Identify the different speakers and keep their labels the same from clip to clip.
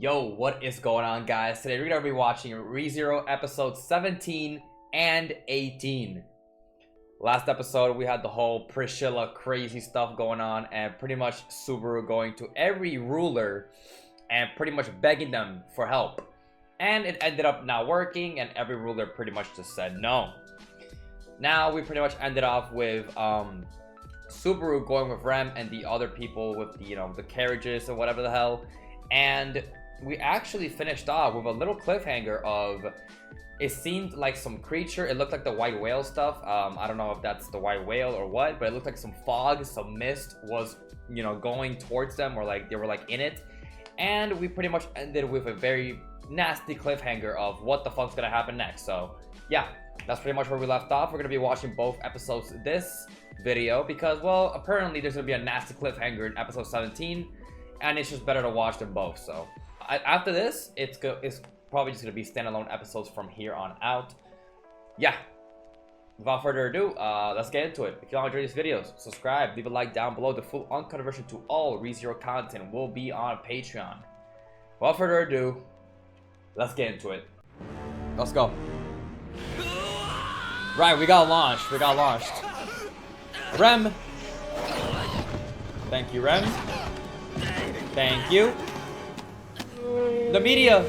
Speaker 1: Yo, what is going on, guys? Today we're gonna be watching ReZero episodes 17 and 18. Last episode we had the whole Priscilla crazy stuff going on, and pretty much Subaru going to every ruler and pretty much begging them for help. And it ended up not working, and every ruler pretty much just said no. Now we pretty much ended off with Subaru going with Rem and the other people with the, the carriages or whatever the hell. And we actually finished off with a little cliffhanger of, it seemed like some creature. It looked like the white whale stuff. I don't know if that's the white whale or what, but it looked like some fog, some mist was, going towards them, or like they were like in it. And we pretty much ended with a very nasty cliffhanger of what the fuck's gonna happen next. So yeah, that's pretty much where we left off. We're gonna be watching both episodes this video because, well, apparently there's gonna be a nasty cliffhanger in episode 17, and it's just better to watch them both. So after this, it's probably just gonna be standalone episodes from here on out. Yeah, without further ado, let's get into it. If y'all enjoy these videos, subscribe, leave a like down below. The full uncut version to all ReZero content will be on Patreon. Without further ado, let's get into it. Let's go. Right, we got launched. Rem. Thank you, Rem. Thank you. The media.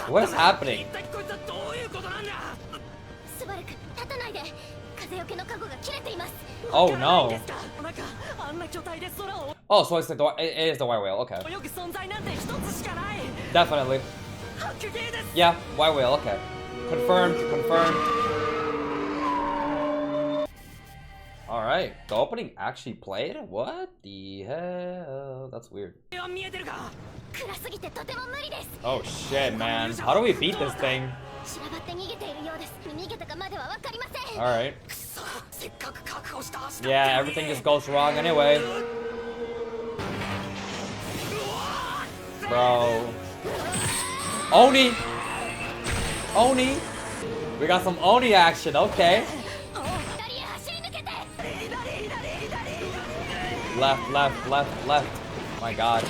Speaker 1: What is happening? Oh no. Oh, so it's like it is the white whale. Okay. Definitely. Yeah, white whale. Okay. Confirmed. All right. The opening actually played. What the hell? That's weird. Oh shit, man. How do we beat this thing? Alright. Yeah, everything just goes wrong anyway. Bro. Oni! We got some Oni action, okay. Left. My god.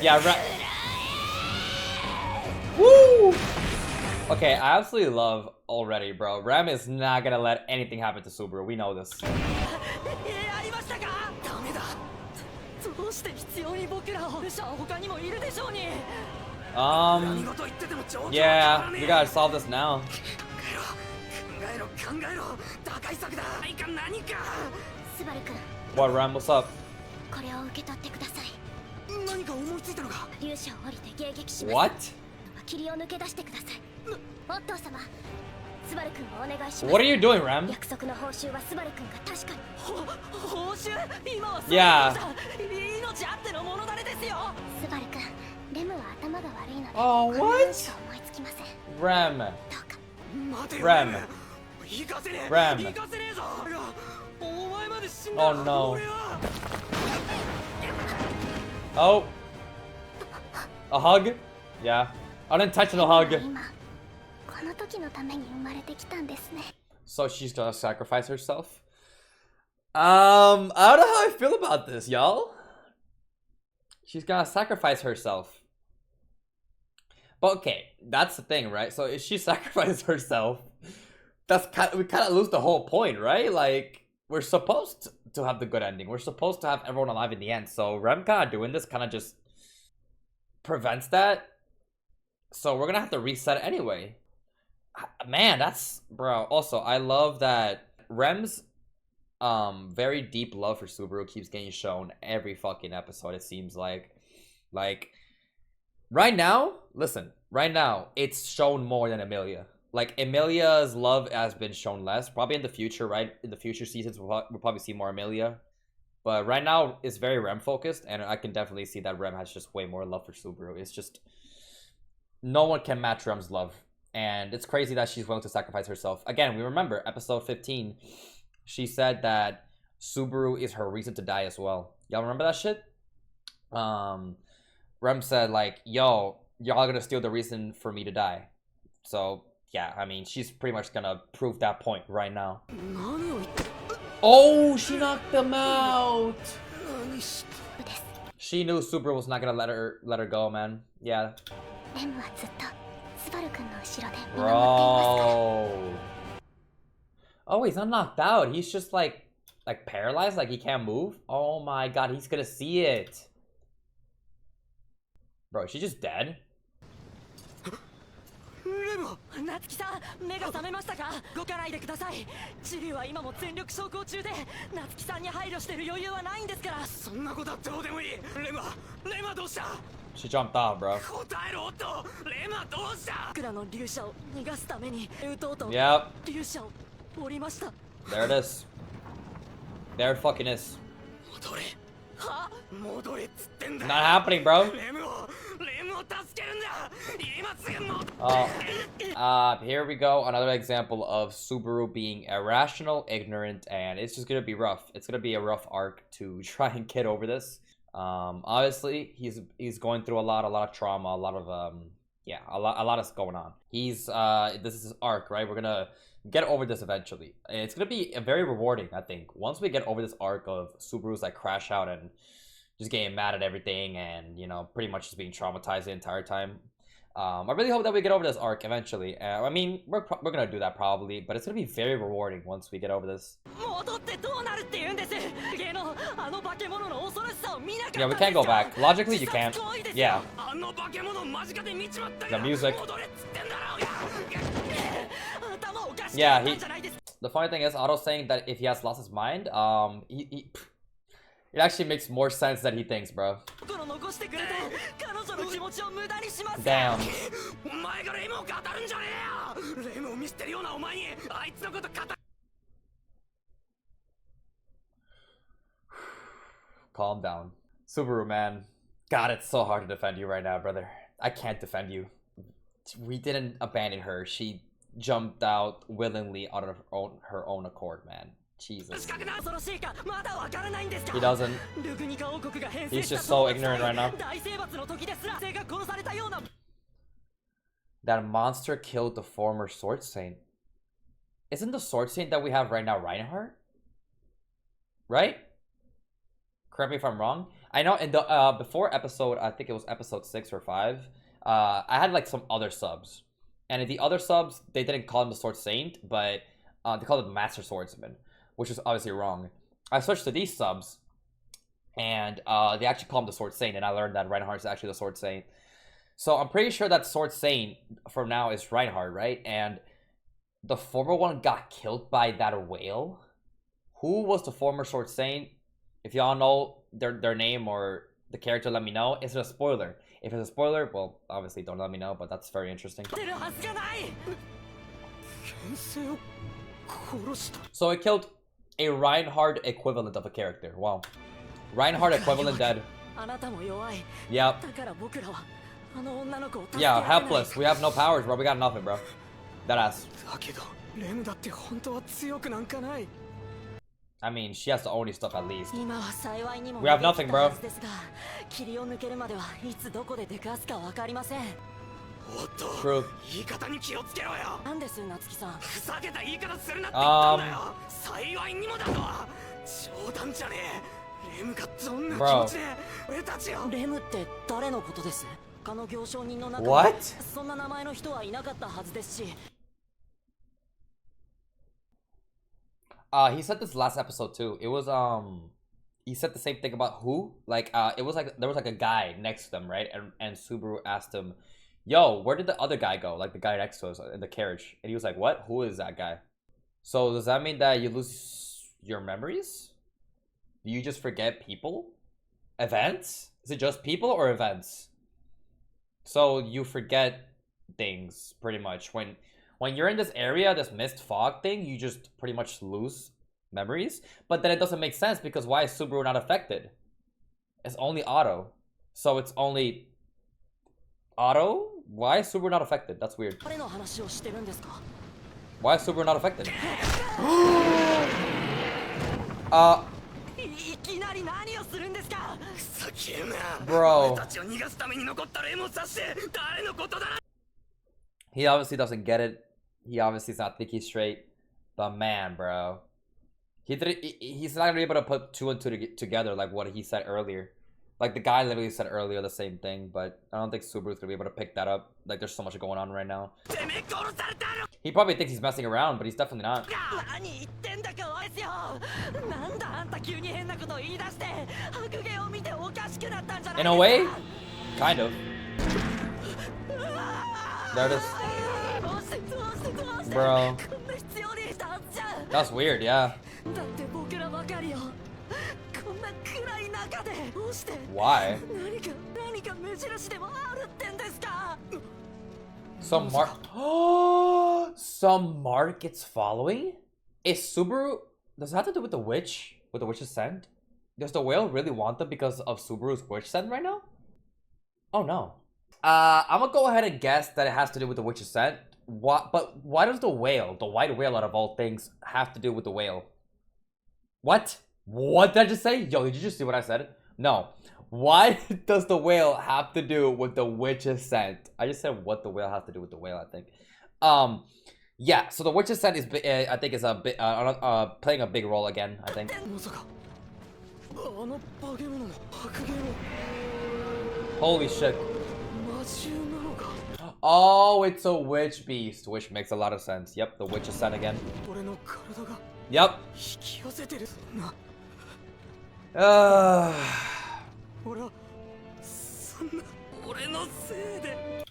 Speaker 1: Yeah, woo! Okay, I absolutely love already, bro. Rem is not gonna let anything happen to Subaru. We know this. Yeah, we gotta solve this now. What, Rem? What's up? What? What are you doing, Rem? Yeah. Oh, what? Rem. Oh no. Oh. A hug? Yeah. Unintentional hug. So she's gonna sacrifice herself? I don't know how I feel about this, y'all. She's gonna sacrifice herself. But okay, that's the thing, right? So if she sacrifices herself, we kind of lose the whole point, right? Like, we're supposed to have the good ending. We're supposed to have everyone alive in the end. So Rem kind of doing this kind of just prevents that. So we're gonna have to reset it anyway. Man, that's, bro. Also, I love that Rem's very deep love for Subaru keeps getting shown every fucking episode, it seems like. Like, right now, listen, right now, it's shown more than Emilia. Like, Emilia's love has been shown less. Probably in the future, right? In the future seasons, we'll probably see more Emilia. But right now, it's very Rem focused, and I can definitely see that Rem has just way more love for Subaru. It's just, no one can match Rem's love. And it's crazy that she's willing to sacrifice herself. Again, we remember episode 15. She said that Subaru is her reason to die as well. Y'all remember that shit? Rem said, like, yo, y'all gonna steal the reason for me to die. So, yeah, I mean, she's pretty much gonna prove that point right now. Oh, she knocked them out. She knew Subaru was not gonna let her go, man. Yeah. Bro. Oh, he's not knocked out. He's just like paralyzed, like he can't move. Oh my god, he's gonna see it. Bro, she's just dead.
Speaker 2: 夏希さん、目が覚めましたか？動かないでください。チリは今も全力走行中で、夏希さんに配慮してる余裕はないんですから。そんなことはどうでもいい。レマどうした？
Speaker 1: She jumped off, bro.
Speaker 2: 答えろ、オット。レマどうした？僕らの竜車を逃がすために、ウトウと
Speaker 1: Yep.
Speaker 2: 竜車を降りました。
Speaker 1: There it is. There it fucking is.
Speaker 2: 戻れ。は？戻れっつってんだ。
Speaker 1: Not happening, bro.
Speaker 2: レムを助けるんだ。今すぐ戻れ。
Speaker 1: Here we go. Another example of Subaru being irrational, ignorant, and it's just gonna be rough. It's gonna be a rough arc to try and get over this. Obviously, he's going through a lot of trauma, a lot is going on. This is his arc, right? We're gonna get over this eventually. It's gonna be very rewarding, I think. Once we get over this arc of Subaru's like crash out and just getting mad at everything, and you know, pretty much just being traumatized the entire time. I really hope that we get over this arc eventually. I mean, we're gonna do that probably, but it's gonna be very rewarding once we get over this. Yeah, we can't go back. Logically, you can't. Yeah. The music. Yeah, the funny thing is, Otto's saying that if he has lost his mind, it actually makes more sense than he thinks, bro. Damn. Calm down. Subaru, man. God, it's so hard to defend you right now, brother. I can't defend you. We didn't abandon her. She jumped out willingly out of her own accord, man. Jesus. He doesn't. He's just so ignorant right now. That monster killed the former Sword Saint. Isn't the Sword Saint that we have right now Reinhardt? Right? Correct me if I'm wrong. I know in the before episode, I think it was episode 6 or 5, I had like some other subs. And in the other subs, they didn't call him the Sword Saint, but they called him Master Swordsman, which is obviously wrong. I switched to these subs, and they actually call him the Sword Saint, and I learned that Reinhardt is actually the Sword Saint. So I'm pretty sure that Sword Saint from now is Reinhardt, right? And the former one got killed by that whale. Who was the former Sword Saint? If y'all know their name or the character, let me know. Is it a spoiler? If it's a spoiler, well, obviously don't let me know, but that's very interesting. So it killed a Reinhardt equivalent of a character. Wow. Reinhardt equivalent dead. Yep. Yeah, helpless. We have no powers, bro. We got nothing, bro. That ass. I mean, she has to own his stuff at least. We have nothing, bro. True. Bro. What? He said this last episode too. It was he said the same thing about who? Like it was like there was like a guy next to them, right? And Subaru asked him, "Yo, where did the other guy go?" Like the guy next to us in the carriage. And he was like, "What? Who is that guy?" So does that mean that you lose your memories? Do you just forget people? Events? Is it just people or events? So you forget things pretty much. When you're in this area, this mist fog thing, you just pretty much lose memories. But then it doesn't make sense because why is Subaru not affected? It's only Otto. So it's only Otto? Why is Subaru not affected? That's weird. Why is Subaru not affected? Bro. He obviously doesn't get it. He obviously is not thinking straight. But man, bro. He's not gonna be able to put two and two together like what he said earlier. Like, the guy literally said earlier the same thing, but I don't think Subaru's gonna be able to pick that up. Like, there's so much going on right now. He probably thinks he's messing around, but he's definitely not. In a way, kind of. There it is. Bro. That's weird, yeah. Why? Some mark. Some markets following? Is Subaru? Does it have to do with the witch? With the witch's scent? Does the whale really want them because of Subaru's witch scent right now? Oh no. I'm gonna go ahead and guess that it has to do with the witch's scent. What? But why does the whale, the white whale out of all things, have to do with the whale? What? What did I just say? Yo, did you just see what I said? No. Why does the whale have to do with the witch's scent? I just said what the whale has to do with the whale, I think. Yeah, so the witch's scent is, I think, is a bit, playing a big role again, I think. Holy shit. Oh, it's a witch beast, which makes a lot of sense. Yep, the witch's scent again. Yep.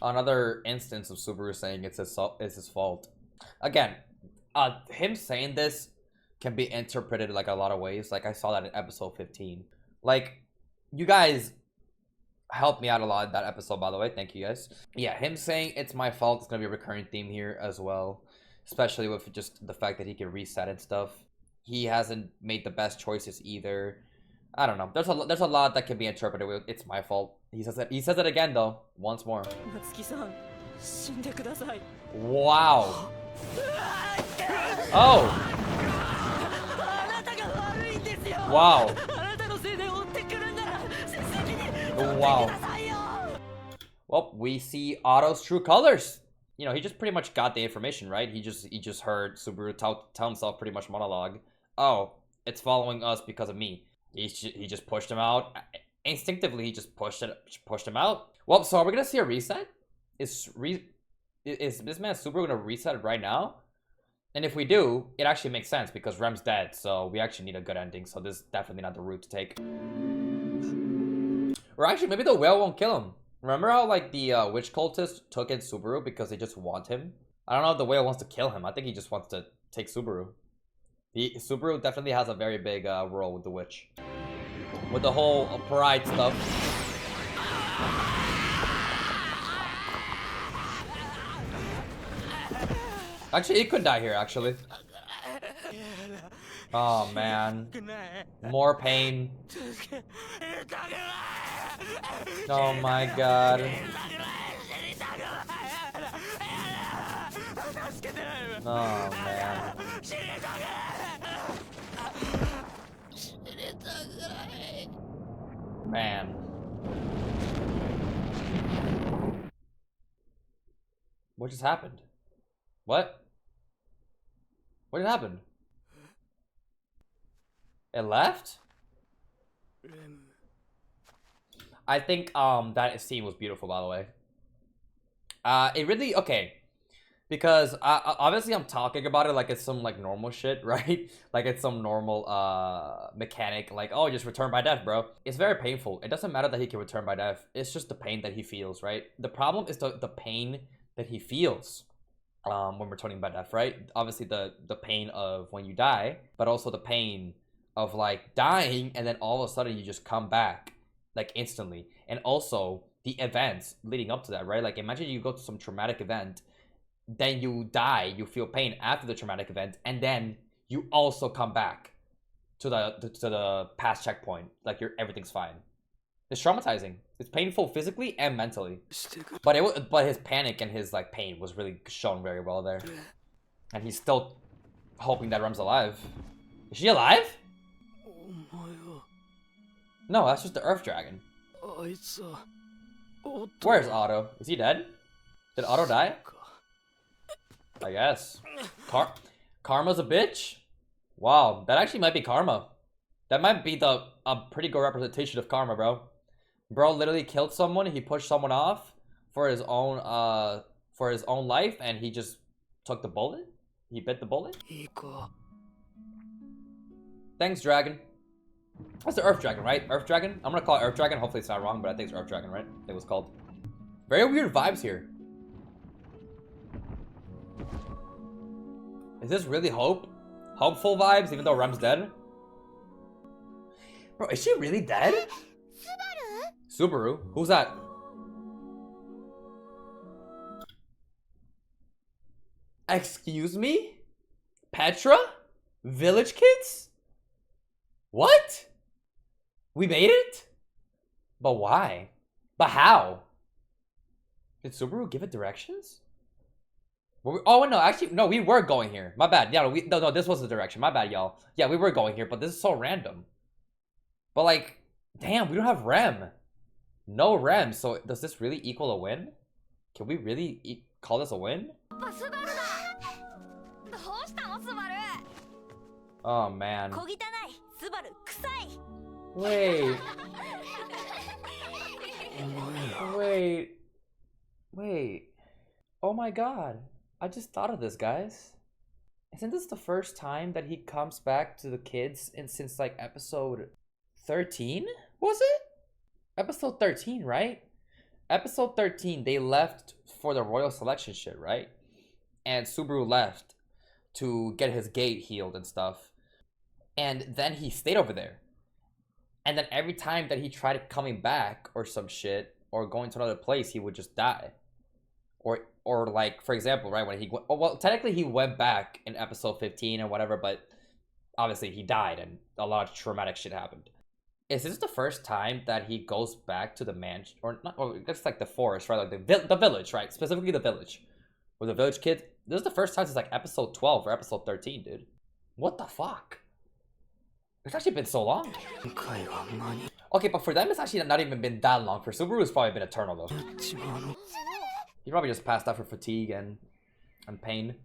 Speaker 1: Another instance of Subaru saying it's his fault. Again, him saying this can be interpreted like a lot of ways. Like I saw that in episode 15. Like, you guys helped me out a lot in that episode, by the way. Thank you guys. Yeah, him saying it's my fault is gonna be a recurring theme here as well, especially with just the fact that he can reset and stuff. He hasn't made the best choices either. I don't know. There's a lot that can be interpreted with it's my fault. He says it again though, once more. Wow. Oh. Wow. Wow. Well, we see Otto's true colors. You know, he just pretty much got the information, right? He just heard Subaru tell himself pretty much monologue. Oh, it's following us because of me. He just pushed him out. Instinctively, he just pushed him out. Well, so are we gonna see a reset? Is this man Subaru gonna reset right now? And if we do, it actually makes sense because Rem's dead, so we actually need a good ending. So this is definitely not the route to take. Or actually, maybe the whale won't kill him. Remember how like the witch cultists took in Subaru because they just want him? I don't know if the whale wants to kill him. I think he just wants to take Subaru. Subaru definitely has a very big role with the witch. With the whole pride stuff. Actually, he could die here, actually. Oh, man. More pain. Oh, my God. Oh, man. Man. What just happened? What? What happened? It left? I think that scene was beautiful, by the way. It really, okay, because obviously I'm talking about it like it's some like normal shit, right? Like it's some normal mechanic, like, oh, just return by death, bro. It's very painful. It doesn't matter that he can return by death. It's just the pain that he feels, right? The problem is the pain that he feels when returning by death, right? Obviously the pain of when you die, but also the pain of like dying and then all of a sudden you just come back like instantly. And also the events leading up to that, right? Like imagine you go to some traumatic event, then you die, you feel pain after the traumatic event, and then you also come back to the past checkpoint like everything's fine. It's traumatizing. It's painful physically and mentally. But his panic and his like pain was really shown very well there. And he's still hoping that Rem's alive. Is she alive? No, that's just the Earth Dragon. Where's Otto? Is he dead? Did Otto die? I guess. Karma's a bitch? Wow, that actually might be Karma. That might be a pretty good representation of Karma, bro. Bro literally killed someone. He pushed someone off for his own life, and he just took the bullet. He bit the bullet. Thanks, dragon. That's the Earth Dragon, right? Earth Dragon? I'm gonna call it Earth Dragon. Hopefully it's not wrong, but I think it's Earth Dragon, right? I think it was called. Very weird vibes here. Is this really hope? Hopeful vibes, even though Rem's dead? Bro, is she really dead? Subaru? Who's that? Excuse me? Petra? Village kids? What? We made it? But why? But how? Did Subaru give it directions? Oh no, actually, no, we were going here. My bad. Yeah, no, this was the direction. My bad, y'all. Yeah, we were going here, but this is so random. But like, damn, we don't have Rem. No Rem. So does this really equal a win? Can we really call this a win? Oh man. Wait. Wait. Oh my god. I just thought of this, guys. Isn't this the first time that he comes back to the kids since like episode 13? Was it? Episode 13, right? Episode 13, they left for the royal selection shit, right? And Subaru left to get his gate healed and stuff. And then he stayed over there. And then every time that he tried coming back or some shit or going to another place, he would just die. Or like, for example, right, when he well, technically he went back in episode 15 or whatever, but obviously he died and a lot of traumatic shit happened. Is this the first time that he goes back to the mansion, or not? Or it's like the forest, right? Like the village, right? Specifically the village, or the village kid. This is the first time since like episode 12 or episode 13, dude. What the fuck? It's actually been so long. Okay, but for them, it's actually not even been that long. For Subaru, it's probably been eternal though. He probably just passed out for fatigue and pain.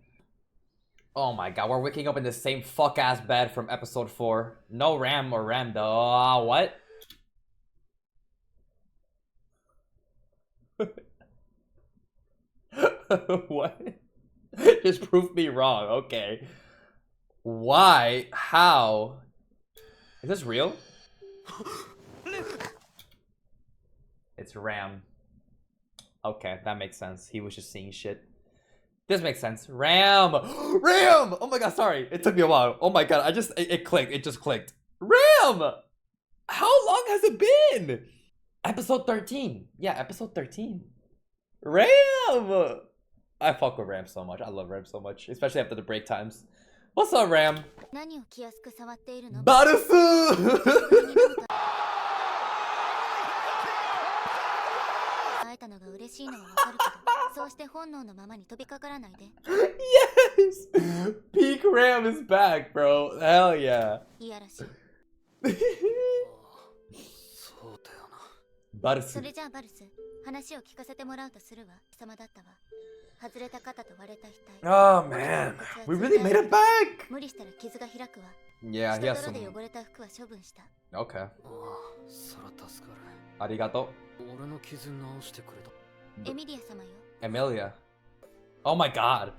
Speaker 1: Oh my god, we're waking up in the same fuck-ass bed from episode 4. No Ram or Ram though. What? What? Just prove me wrong. Okay. Why? How? Is this real? It's Ram. Okay, that makes sense. He was just seeing shit. This makes sense. Ram! Ram! Oh my god, sorry. It took me a while. Oh my god, it clicked. It just clicked. Ram! How long has it been? Episode 13. Yeah, episode 13. Ram! I fuck with Ram so much. I love Ram so much. Especially after the break times. What's up, Ram? Barusu! Yes! Peak Ram is back, bro. Hell yeah. Barusu. Oh man, we really made it back! Yeah, he has some... Okay. Arigato. Emilia. Oh my god.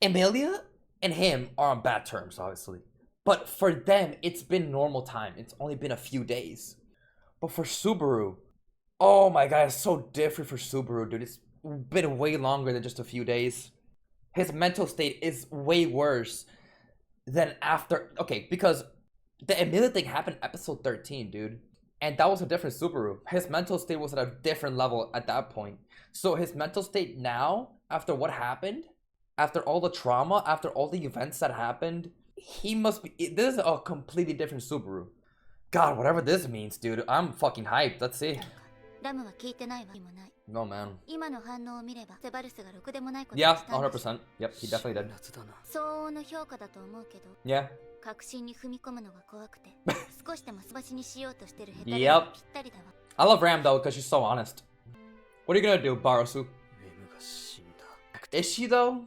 Speaker 1: Emilia and him are on bad terms, obviously. But for them, it's been normal time. It's only been a few days. But for Subaru, oh my god, it's so different for Subaru, dude. It's been way longer than just a few days. His mental state is way worse than after... Okay, because the Emilia thing happened episode 13, dude. And that was a different Subaru. His mental state was at a different level at that point. So his mental state now, after what happened, after all the trauma, after all the events that happened, he must be... This is a completely different Subaru. God, whatever this means, dude. I'm fucking hyped. Let's see. No, man. Yeah, 100%. Yep, he definitely did. Yeah. Yep. I love Ram though, because she's so honest. What are you gonna do, Barusu? Is she though?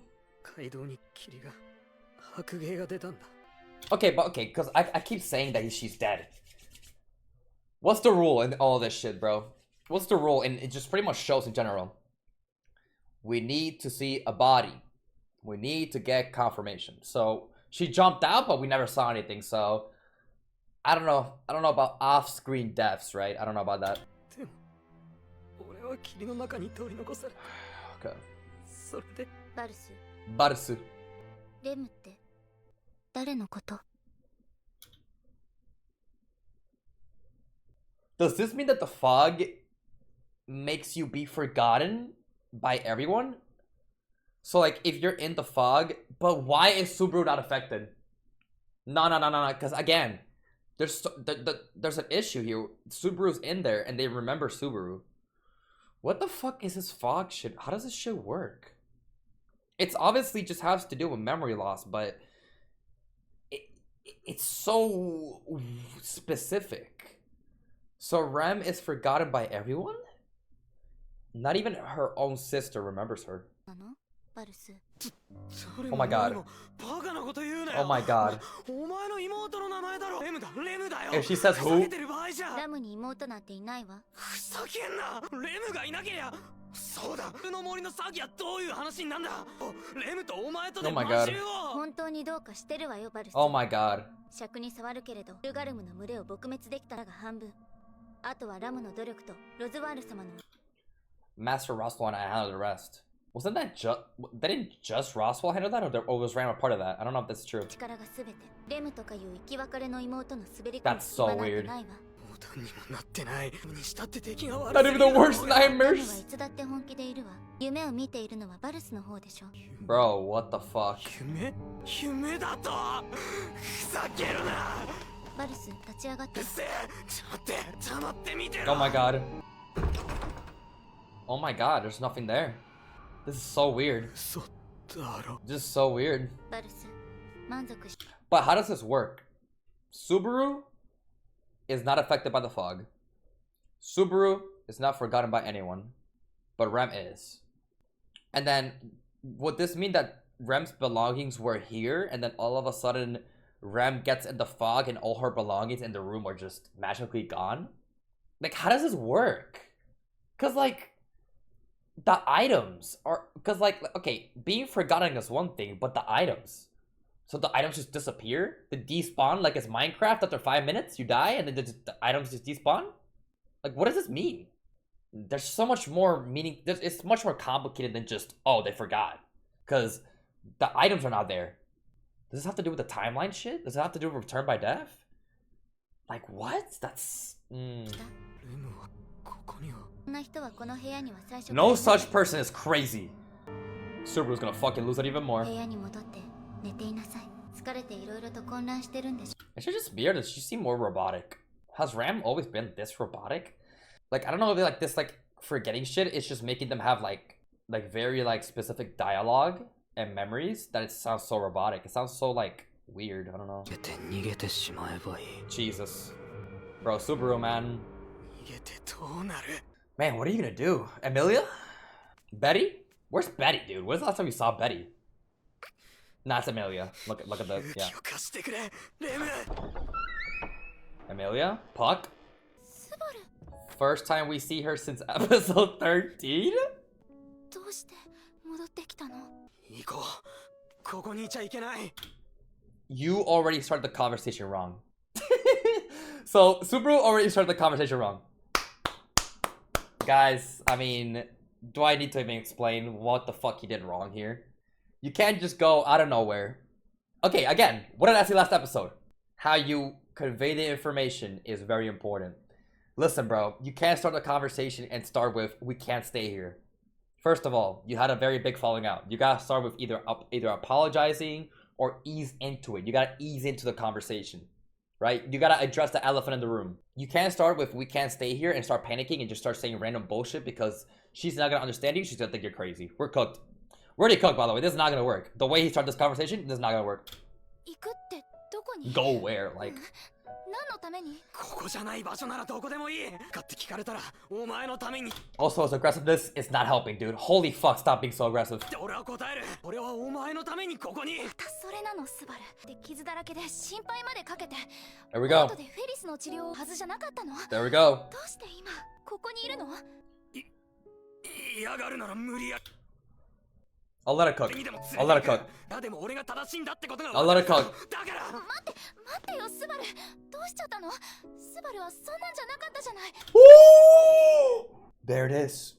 Speaker 1: Okay, but okay, because I keep saying that she's dead. What's the rule in all this shit, bro? What's the rule? And it just pretty much shows in general. We need to see a body. We need to get confirmation. So she jumped out, but we never saw anything. So I don't know. I don't know about off-screen deaths, right? I don't know about that. Okay.
Speaker 3: バルス、
Speaker 1: Barsu.
Speaker 3: レムって誰のこと？
Speaker 1: Does this mean that the fog makes you be forgotten by everyone? So like if you're in the fog, but why is Subaru not affected? No, because again, there's an issue here. Subaru's in there and they remember Subaru. What the fuck is this fog shit? How does this shit work? It's obviously just has to do with memory loss, but it's so specific. So Rem is forgotten by everyone? Not even her own sister remembers her.
Speaker 3: なの？バルス。
Speaker 1: Oh my god. Oh my god. If she says who?
Speaker 3: ラムに妹なんていないわ。
Speaker 2: ふざけんな。レムがいなけりゃ。そうだ。の森の詐欺はどういう話になんだ。レムとお前とで
Speaker 1: Oh my
Speaker 3: 本
Speaker 1: god.
Speaker 3: 当にどうかしてるわよ、バルス。
Speaker 1: Oh my god.
Speaker 3: 尺に触るけれど、ルガルムの群れを撲滅できたらが半分。あとはラムの努力とロズワール様の。
Speaker 1: Master Roswell and I handled the rest. Wasn't that just... Didn't just Roswell handle that? Or was Ram a part of that? I don't know if that's true.
Speaker 3: 力がすべてレムとかいう生き別れの妹の滑り込
Speaker 1: That's
Speaker 3: む
Speaker 1: so
Speaker 3: 隙間なんて
Speaker 1: weird.
Speaker 3: ないわ。
Speaker 1: Not even the worst
Speaker 3: ラムはい
Speaker 1: nightmares!
Speaker 3: つだって本気でいるわ。夢を見ているのはバルスの方でしょ。
Speaker 1: Bro, what the fuck?
Speaker 2: 夢だと。ふざけるな。
Speaker 3: バルス立ち上がって。
Speaker 2: ちょっと待って見てろ。
Speaker 1: Oh my god. Oh my god, there's nothing there. This is so weird. Just so weird.
Speaker 3: バルス満足し。
Speaker 1: But how does this work? Subaru is not affected by the fog. Subaru is not forgotten by anyone. But Rem is. And then, would this mean that Rem's belongings were here and then all of a sudden Rem gets in the fog and all her belongings in the room are just magically gone? Like, how does this work? Because, like, the items are... Because, like, okay, being forgotten is one thing, but the items... So the items just disappear? They despawn like it's Minecraft after 5 minutes? You die and then the items just despawn? Like, what does this mean? There's so much more meaning... It's much more complicated than just, oh, they forgot. Because the items are not there. Does this have to do with the timeline shit? Does it have to do with return by death? Like, what? That's... No such person is crazy. Subaru's gonna fucking lose it even more. It should just be her. Does she seem more robotic? Has Ram always been this robotic? Like, I don't know if like this like forgetting shit is just making them have like very like specific dialogue and memories that it sounds so robotic. It sounds so like weird. I don't know. Jesus. Bro, Subaru, man. Man, what are you gonna do? Emilia? Betty? Where's Betty, dude? When's the last time you saw Betty? Nah, it's Emilia. Look at the... Yeah. Emilia? Puck? First time we see her since episode 13? You already started the conversation wrong. So, Subaru already started the conversation wrong. Guys, I mean, do I need to even explain what the fuck he did wrong here? You can't just go out of nowhere. Okay, again, what did I say last episode? How you convey the information is very important. Listen, bro, you can't start the conversation and start with, we can't stay here. First of all, you had a very big falling out. You gotta start with either apologizing or ease into it. You gotta ease into the conversation, right? You gotta address the elephant in the room. You can't start with, we can't stay here and start panicking and just start saying random bullshit because she's not gonna understand you. She's gonna think you're crazy. We're cooked. We're already cooked, by the way. This is not gonna work. The way he started this conversation, this is not gonna work. Go where? Like...
Speaker 3: のために？
Speaker 2: ここじゃない場所ならどこでもいい。かって聞かれたらお前のために。
Speaker 1: Also, his aggressiveness is not helping, dude. Holy fuck, stop being so aggressive.
Speaker 2: 俺は答える。俺はお前のためにここに。
Speaker 3: またそれなの、スバル。で傷だらけで心配までかけて。
Speaker 1: There we go.
Speaker 3: 後でフェリスの治療はずじゃなかったの？
Speaker 1: There we go.
Speaker 3: どうして今ここにいるの？
Speaker 2: 嫌がるなら無理や。
Speaker 1: I'll let it cook. I'll let it cook.
Speaker 2: でも俺が正しいんだってことが。
Speaker 1: I'll let it cook.
Speaker 3: だから待ってよ、スバル。どうしちゃったの？スバルはそんなんじゃなかったじゃない。
Speaker 1: There it is.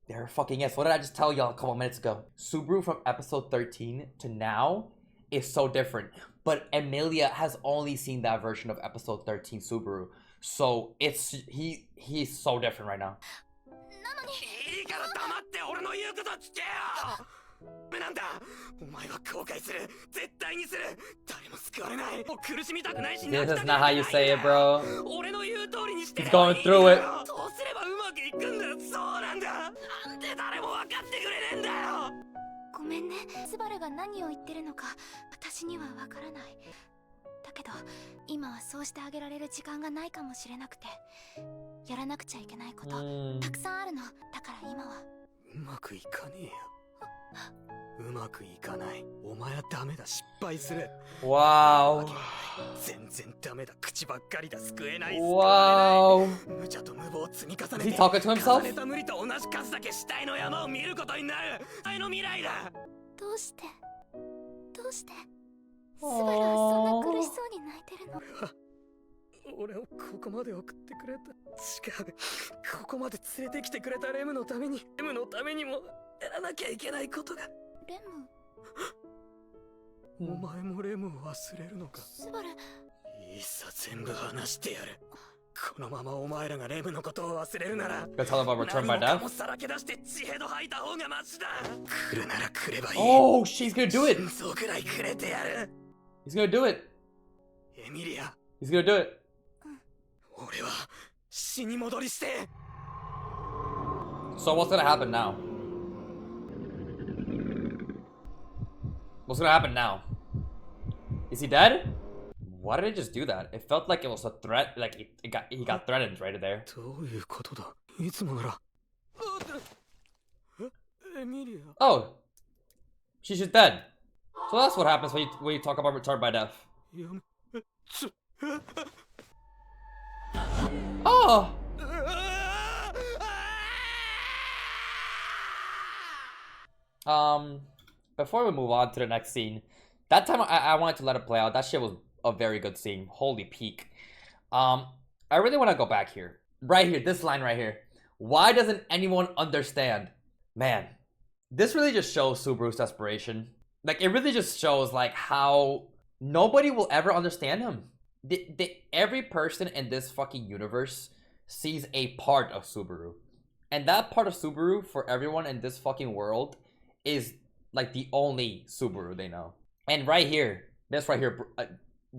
Speaker 1: There it fucking is. What did I just tell y'all a couple minutes ago? Subaru from episode 13 to now is so different. But Emilia has only seen that version of episode 13 Subaru. So he's so different right now.
Speaker 3: なのに
Speaker 2: いいから黙って俺の言うこと聞けよ。なんだお前は後悔する。絶対にする。誰も救われない。もう苦しみたくないし。
Speaker 1: This is not how you say it, bro.
Speaker 2: 俺の言う通りにして。
Speaker 1: He's going through it.
Speaker 2: そうすればうまくいくんだよ。そうなんだ。なんで誰も分かってくれねえんだよ。
Speaker 3: ごめんね。スバルが何を言ってるのか私にはわからない。だけど今はそうしてあげられる時間がないかもしれなくて、やらなくちゃいけないことたくさんあるの。だから今は
Speaker 2: うまくいかねえよ。うまくいかない。お前はダメだ。失敗する。
Speaker 1: Wow.
Speaker 2: 全然ダメだ。口ばっかりだ。救えない。
Speaker 1: Wow.
Speaker 2: 無茶と無謀を積み重ね
Speaker 1: Is
Speaker 2: て
Speaker 1: he talking to himself?
Speaker 2: 重ねた無理と同じ数だけ死体の山を見ることになる。死体の未来だ。
Speaker 3: どうしてスバルはそんな苦しそうに泣いてるの？
Speaker 2: 俺をここまで送ってくれた。違う。ここまで連れてきてくれたレムのために。レムのためにもやらなきゃいけないことが。
Speaker 3: レム？
Speaker 2: お前もレムを忘れるのか。
Speaker 3: スバル。
Speaker 2: いいさ、全部話してやる。このままお前らがレムのことを忘れるなら、
Speaker 1: Gonna tell him about return by
Speaker 2: 何もか
Speaker 1: death?
Speaker 2: もさらけ出して血ヘド吐いた方がマシだ。来るなら来ればいい。
Speaker 1: Oh, she's gonna do it.
Speaker 2: そうくらいくれてやる。
Speaker 1: He's gonna do it.
Speaker 2: エミリア、
Speaker 1: He's gonna do it.
Speaker 2: 俺は死に戻りして。
Speaker 1: So what's gonna happen now? What's gonna happen now? Is he dead? Why did he just do that? It felt like it was a threat. Like he got threatened right there.
Speaker 2: どういうことだ。いつもなら。エミリア。
Speaker 1: Oh, she's just dead. So that's what happens when you talk about return by death.
Speaker 2: やめ。
Speaker 1: Oh. Before we move on to the next scene, that time I wanted to let it play out. That shit was a very good scene. Holy peak. I really want to go back here. Right here, this line right here. Why doesn't anyone understand? Man, this really just shows Subaru's desperation. Like, it really just shows, like, how nobody will ever understand him. Every person in this fucking universe sees a part of Subaru. And that part of Subaru, for everyone in this fucking world, is, like, the only Subaru they know. And right here, this right here,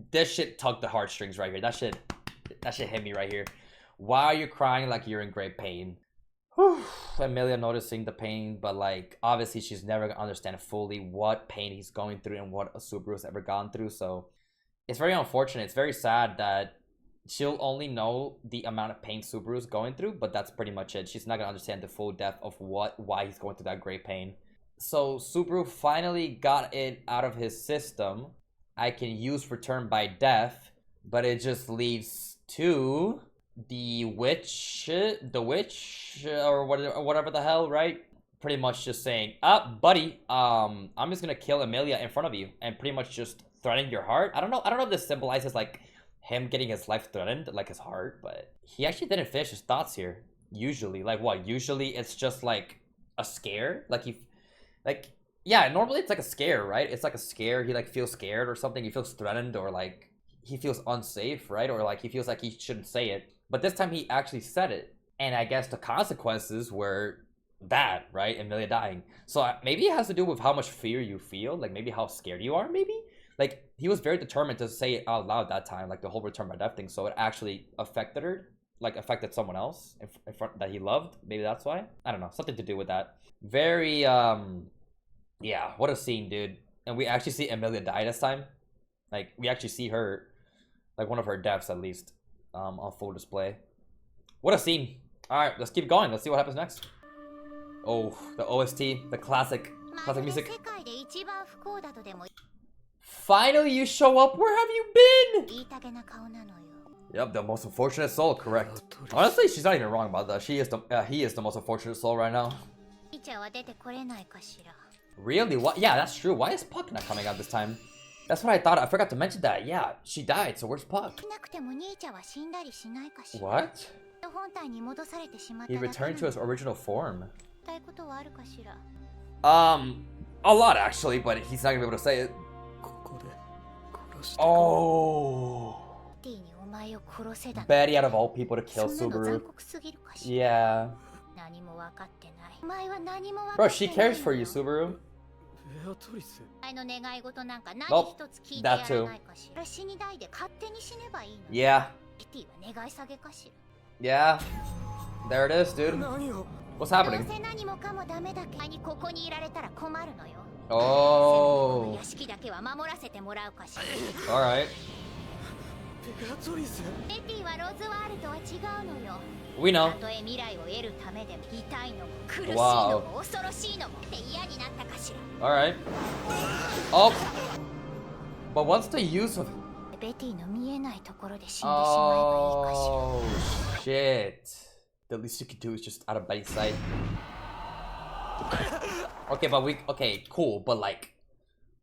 Speaker 1: this shit tugged the heartstrings right here. That shit hit me right here. Why are you crying like you're in great pain? Whew. Emilia noticing the pain, but like obviously she's never gonna understand fully what pain he's going through and what a Subaru's ever gone through. So it's very unfortunate. It's very sad that she'll only know the amount of pain Subaru's going through, but that's pretty much it. She's not gonna understand the full depth of why he's going through that great pain. So Subaru finally got it out of his system. I can use return by death, but it just leads to the witch, or whatever the hell, right? Pretty much just saying, buddy, I'm just gonna kill Emilia in front of you, and pretty much just threatening your heart. I don't know if this symbolizes like him getting his life threatened, like his heart, but he actually didn't finish his thoughts here. Usually, like what? Usually it's just like a scare, yeah, normally it's like a scare, right? It's like a scare. He like feels scared or something. He feels threatened, or like he feels unsafe, right? Or like he feels like he shouldn't say it. But this time he actually said it. And I guess the consequences were that, right? Emilia dying. So maybe it has to do with how much fear you feel. Like maybe how scared you are, maybe? Like he was very determined to say it out loud that time. Like the whole return by death thing. So it actually affected her. Like affected someone else in front that he loved. Maybe that's why. I don't know. Something to do with that. Very, yeah, what a scene, dude. And we actually see Emilia die this time. Like, we actually see her. Like one of her deaths at least. On full display. What a scene. Alright, let's keep going. Let's see what happens next. Oh, the OST, the classic music. Finally you show up. Where have you been? Yep, the most unfortunate soul, correct. Honestly, she's not even wrong about that. He is the most unfortunate soul right now. Really? What? Yeah, that's true. Why is Puck not coming out this time? That's what I thought. I forgot to mention that. Yeah, she died, so where's Puck? What? He returned to his original form. A lot actually, but he's not gonna be able to say it. Oh. Betty out of all people to kill Subaru. Yeah. Bro, she cares for you, Subaru. Nope, that too. Yeah. Yeah. There it is, dude. What's happening? Oh. Alright. We know. Wow. Alright. Oh. But what's the use of... Oh, shit. The least you could do is just out of Betty's sight. Okay, but okay, cool, but like,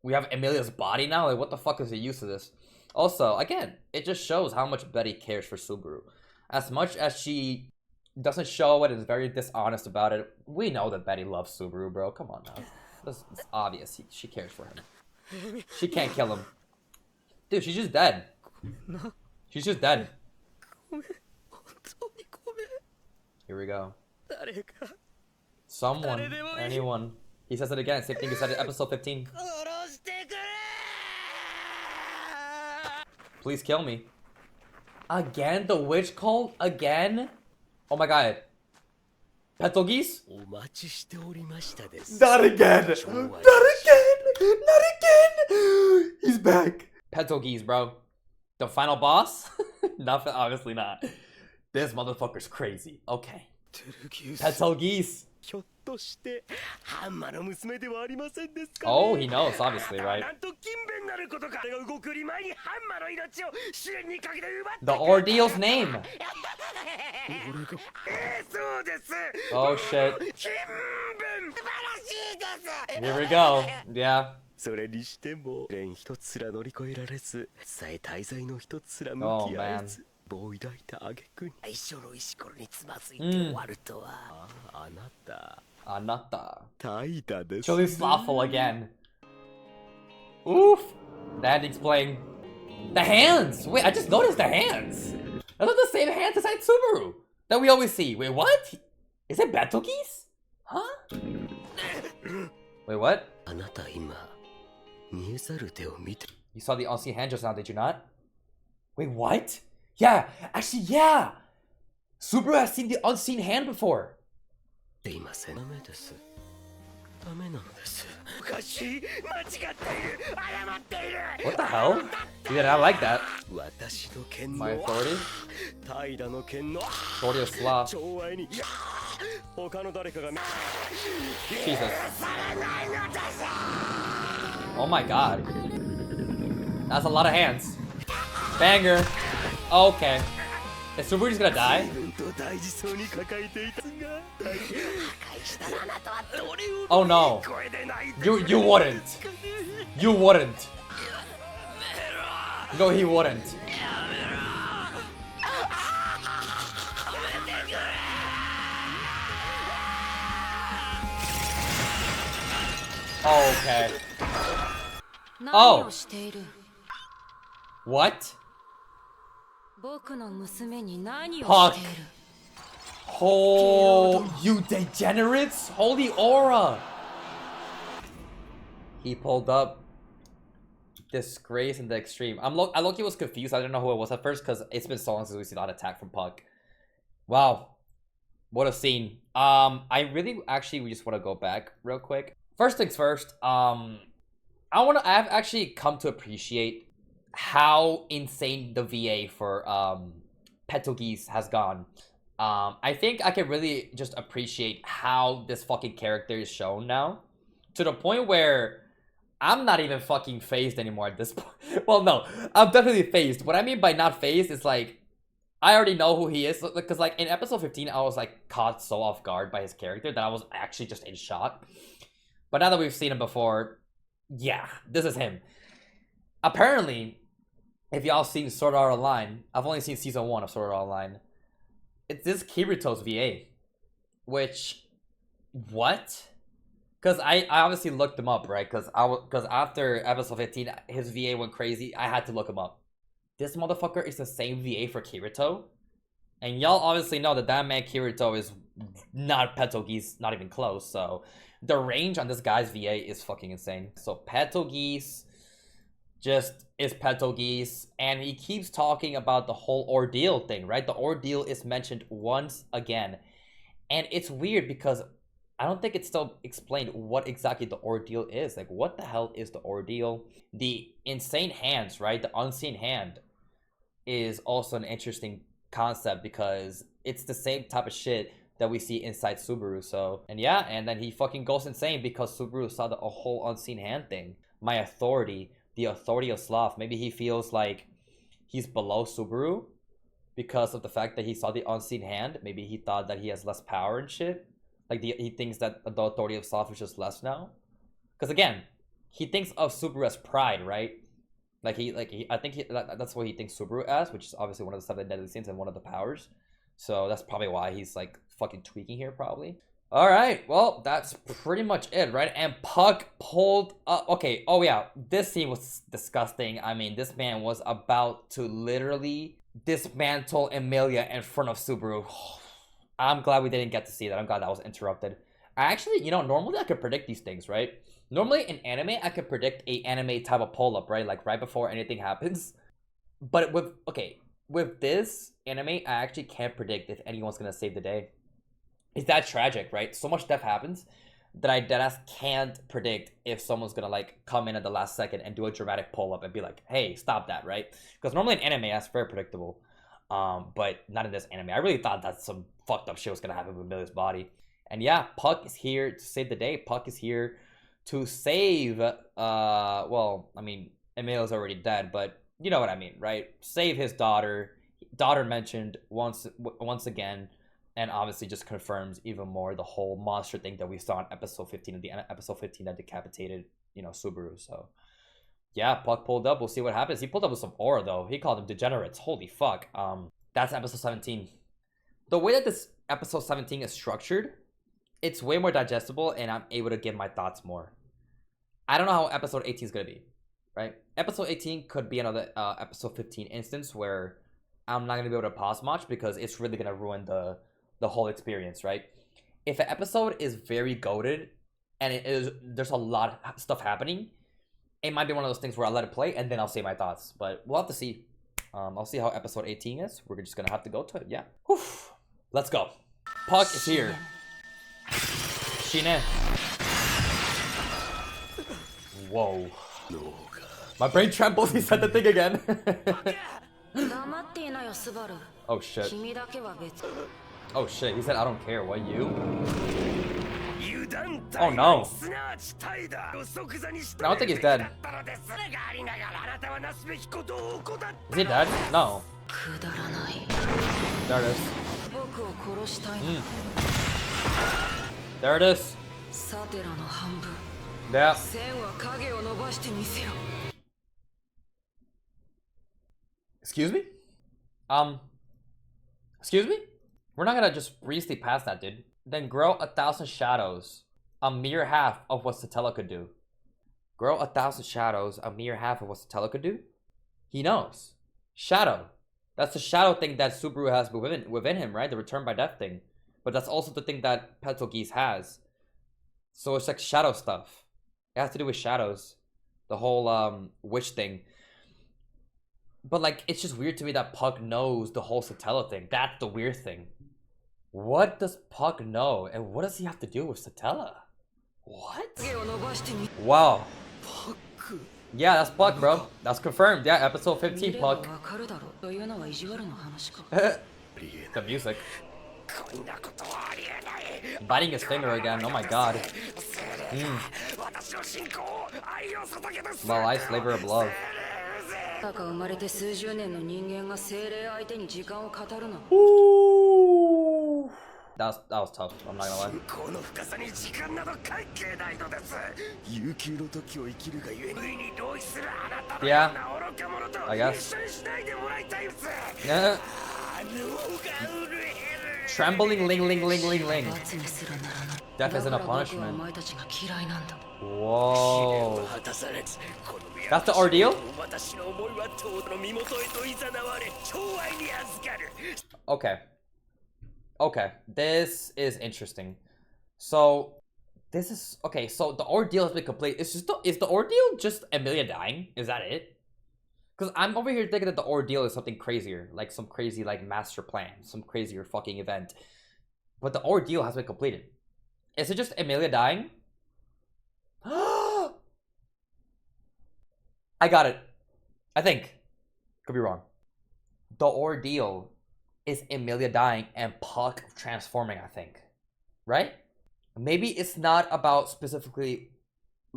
Speaker 1: we have Emilia's body now? Like, what the fuck is the use of this? Also, again, it just shows how much Betty cares for Subaru. As much as she doesn't show it and is very dishonest about it, we know that Betty loves Subaru, bro. Come on now. It's obvious. She cares for him. She can't kill him. Dude, she's just dead. She's just dead. Here we go. Someone. Anyone. He says it again. Same thing he said in episode 15. Please kill me. Again? The witch cult? Again? Oh my god. Petelgeuse? Not again! Not again! Not again! He's back. Petelgeuse, bro. The final boss? Nothing, obviously not. This motherfucker's crazy. Okay. Petelgeuse. Oh, he knows, obviously, right? The ordeal's name. Oh shit. Here we go. Yeah. Oh man. Anata. Truly slothful again. Oof. The ending's playing. The hands! Wait, I just noticed the hands! Those are the same hands inside Subaru that we always see. Wait, what? Is it Petelgeuse? Huh? Wait, what? You saw the unseen hand just now, did you not? Wait, what? Yeah, actually, yeah! Subaru has seen the unseen hand before. What the hell? Yeah, I like that. My authority? Authority of sloth. Jesus. Oh my god. That's a lot of hands. Banger. Okay. Is Subaru just gonna die? Oh no. You wouldn't. You wouldn't. No, he wouldn't. Okay. Oh. What? Puck. Oh, you degenerates! Holy aura! He pulled up. Disgrace in the extreme. I low-key was confused. I didn't know who it was at first because it's been so long since we've seen that attack from Puck. Wow. What a scene. I really actually we just want to go back real quick. First things first, I've actually come to appreciate how insane the VA for Petelgeuse has gone. I think I can really just appreciate how this fucking character is shown now, to the point where I'm not even fucking phased anymore at this point. Well, no, I'm definitely phased. What I mean by not phased is like, I already know who he is, because like in episode 15 I was like caught so off guard by his character that I was actually just in shock. But now that we've seen him before, yeah, this is him. Apparently, if y'all seen Sword Art Online, I've only seen season 1 of Sword Art Online, this Kirito's VA. Which, what? Because I obviously looked him up, right? Because after episode 15 his VA went crazy, I had to look him up. This motherfucker is the same VA for Kirito. And y'all obviously know that man Kirito is not Petelgeuse, not even close. So the range on this guy's VA is fucking insane. So Petelgeuse just is Petelgeuse, and he keeps talking about the whole ordeal thing, right? The ordeal is mentioned once again. And it's weird because I don't think it's still explained what exactly the ordeal is. Like, what the hell is the ordeal? The insane hands, right? The unseen hand is also an interesting concept because it's the same type of shit that we see inside Subaru. So, and yeah, and then he fucking goes insane because Subaru saw a whole unseen hand thing. My authority, the authority of sloth. Maybe he feels like he's below Subaru because of the fact that he saw the unseen hand. Maybe he thought that he has less power and shit. Like he thinks that the authority of sloth is just less now. Because again, he thinks of Subaru as pride, right? I think that's what he thinks Subaru as, which is obviously one of the 7 deadly sins and one of the powers. So that's probably why he's like fucking tweaking here, probably. All right, well, that's pretty much it, right? And Puck pulled up. Okay, oh yeah, this scene was disgusting. I mean, this man was about to literally dismantle Emilia in front of Subaru. I'm glad we didn't get to see that. I'm glad that was interrupted. I actually, normally I could predict these things, right? Normally in anime, I could predict a anime type of pull-up, right? Like right before anything happens. But with this anime, I actually can't predict if anyone's gonna save the day. It's that tragic, right? So much death happens that I deadass can't predict if someone's gonna like come in at the last second and do a dramatic pull-up and be like, hey, stop that, right? Because normally in anime, that's very predictable. But not in this anime. I really thought that some fucked up shit was gonna happen with Emilia's body. And yeah, Puck is here to save the day. Puck is here to save, well, I mean, Emilia's already dead, but you know what I mean, right? Save his daughter. Daughter mentioned once again, and obviously just confirms even more the whole monster thing that we saw in episode 15, at the end of episode 15 that decapitated, Subaru. So yeah, Puck pulled up. We'll see what happens. He pulled up with some aura though. He called them degenerates. Holy fuck. That's episode 17. The way that this episode 17 is structured, it's way more digestible, and I'm able to give my thoughts more. I don't know how episode 18 is gonna be, right? Episode 18 could be another episode 15 instance where I'm not gonna be able to pause much because it's really gonna ruin the whole experience, right? If an episode is very goated and there's a lot of stuff happening, it might be one of those things where I'll let it play and then I'll say my thoughts. But we'll have to see. I'll see how episode 18 is. We're just gonna have to go to it. Yeah. Whew. Let's go. Puck is here. Shine. Whoa. My brain trembles. He said the thing again. Oh shit. Oh shit. He said, I don't care. What, you? Oh no. I don't think he's dead. Is he dead? No. There it is. There it is. Yeah. Excuse me? Excuse me? We're not gonna just breeze past that, dude. Then grow 1,000 shadows. A mere half of what Satella could do. Grow 1,000 shadows, a mere half of what Satella could do? He knows. Shadow. That's the shadow thing that Subaru has within him, right? The return by death thing. But that's also the thing that Petelgeuse has. So it's like shadow stuff. It has to do with shadows. The whole witch thing. But like, it's just weird to me that Puck knows the whole Satella thing. That's the weird thing. What does Puck know? And what does he have to do with Satella? What? Wow. Yeah, that's Puck, bro. That's confirmed. Yeah, episode 15, Puck. The music. Biting his finger again. Oh my god. Well, I flavor of love. Ooh. That was tough. I'm not gonna lie. Yeah. I guess. Yeah. Trembling ling ling ling ling ling. Death isn't a punishment. Whoa. That's the ordeal? Okay. Okay. This is interesting. So this is okay, so the ordeal has been complete. Is the ordeal just Emilia dying? Is that it? Because I'm over here thinking that the ordeal is something crazier, like some crazy like master plan, some crazier fucking event. But the ordeal has been completed. Is it just Emilia dying? I got it. I think. Could be wrong. The ordeal is Emilia dying and Puck transforming, I think. Right? Maybe it's not about specifically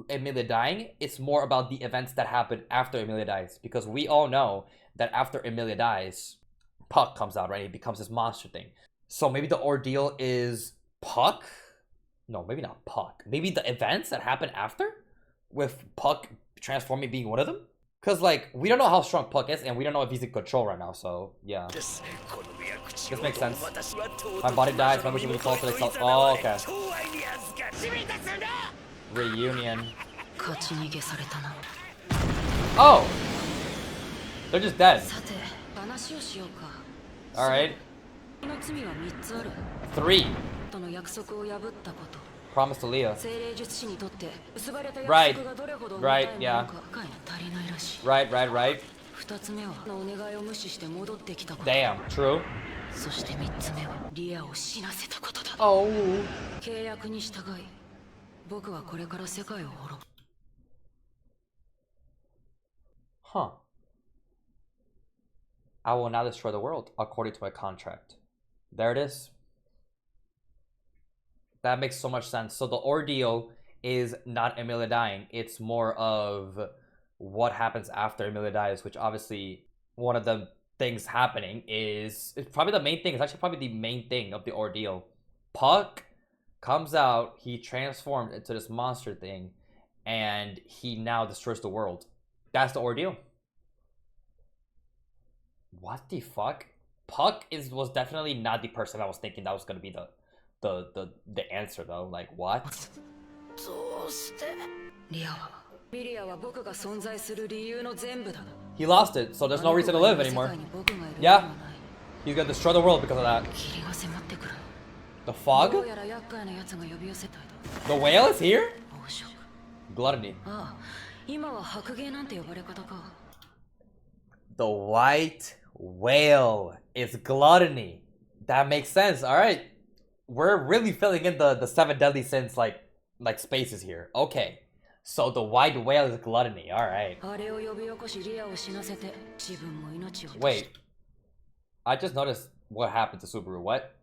Speaker 1: Emilia dying. It's more about the events that happen after Emilia dies. Because we all know that after Emilia dies, Puck comes out, right? He becomes this monster thing. So maybe the ordeal is Puck? No, maybe not Puck. Maybe the events that happen after? With Puck transforming being one of them? Because, like, we don't know how strong Puck is, and we don't know if he's in control right now, so, yeah. This makes sense. My body dies, members will be called to the cell. Oh, okay. Reunion. Oh! They're just dead. Alright. 3. Promise to Leah. Right. Right, yeah. Right. Damn, true. Oh. Huh. I will now destroy the world according to my contract. There it is. That makes so much sense. So the ordeal is not Emilia dying. It's more of what happens after Emilia dies, which obviously one of the things happening is it's probably the main thing. It's actually probably the main thing of the ordeal. Puck comes out, he transforms into this monster thing, and he now destroys the world. That's the ordeal. What the fuck? Puck was definitely not the person I was thinking that was gonna be the answer though. Like what? He lost it, so there's no reason to live anymore. Yeah, he's gonna destroy the world because of that. The fog? The whale is here? Gluttony. The white whale is gluttony. That makes sense. All right. We're really filling in the 7 deadly sins like spaces here. Okay. So the white whale is gluttony. All right. Wait. I just noticed what happened to Subaru. What?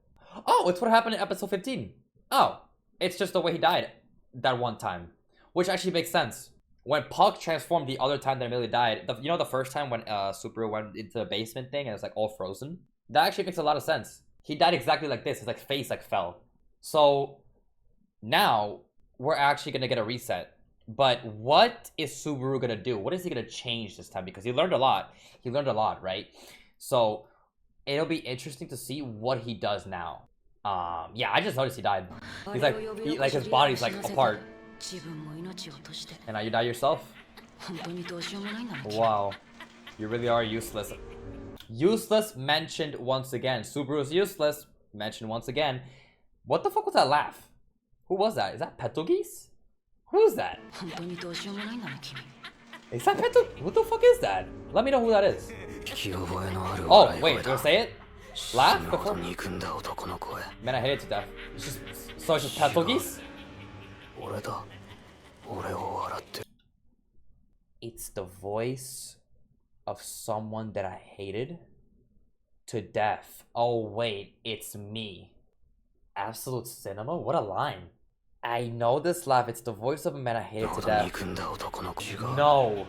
Speaker 1: Oh, it's what happened in episode 15. Oh, it's just the way he died that one time, which actually makes sense. When Puck transformed the other time that Emilia died, you know the first time when Subaru went into the basement thing and it's like all frozen? That actually makes a lot of sense. He died exactly like this. His like face like fell. So now we're actually gonna get a reset. But what is Subaru gonna do? What is he gonna change this time? Because he learned a lot. He learned a lot, right? So it'll be interesting to see what he does now. Yeah, I just noticed he died. He's like his body's like apart. And now you die yourself? Wow. You really are useless. Useless mentioned once again. Subaru's useless mentioned once again. What the fuck was that laugh? Who was that? Is that Petelgeuse? Who's that? Is that Petelgeuse? Who the fuck is that? Let me know who that is. Oh, wait, do I say it? Laugh before? Man, I hate it to death. It's just Petelgeuse? It's the voice of someone that I hated to death. Oh wait, it's me. Absolute cinema? What a line. I know this laugh. It's the voice of a man I hated to death. No.